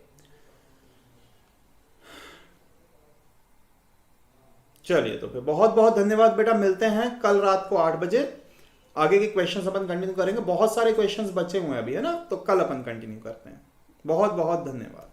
चलिए तो फिर बहुत बहुत धन्यवाद बेटा, मिलते हैं कल रात को 8 बजे, आगे के क्वेश्चंस अपन कंटिन्यू करेंगे, बहुत सारे क्वेश्चंस बचे हुए हैं अभी, है ना, तो कल अपन कंटिन्यू करते हैं। बहुत बहुत धन्यवाद।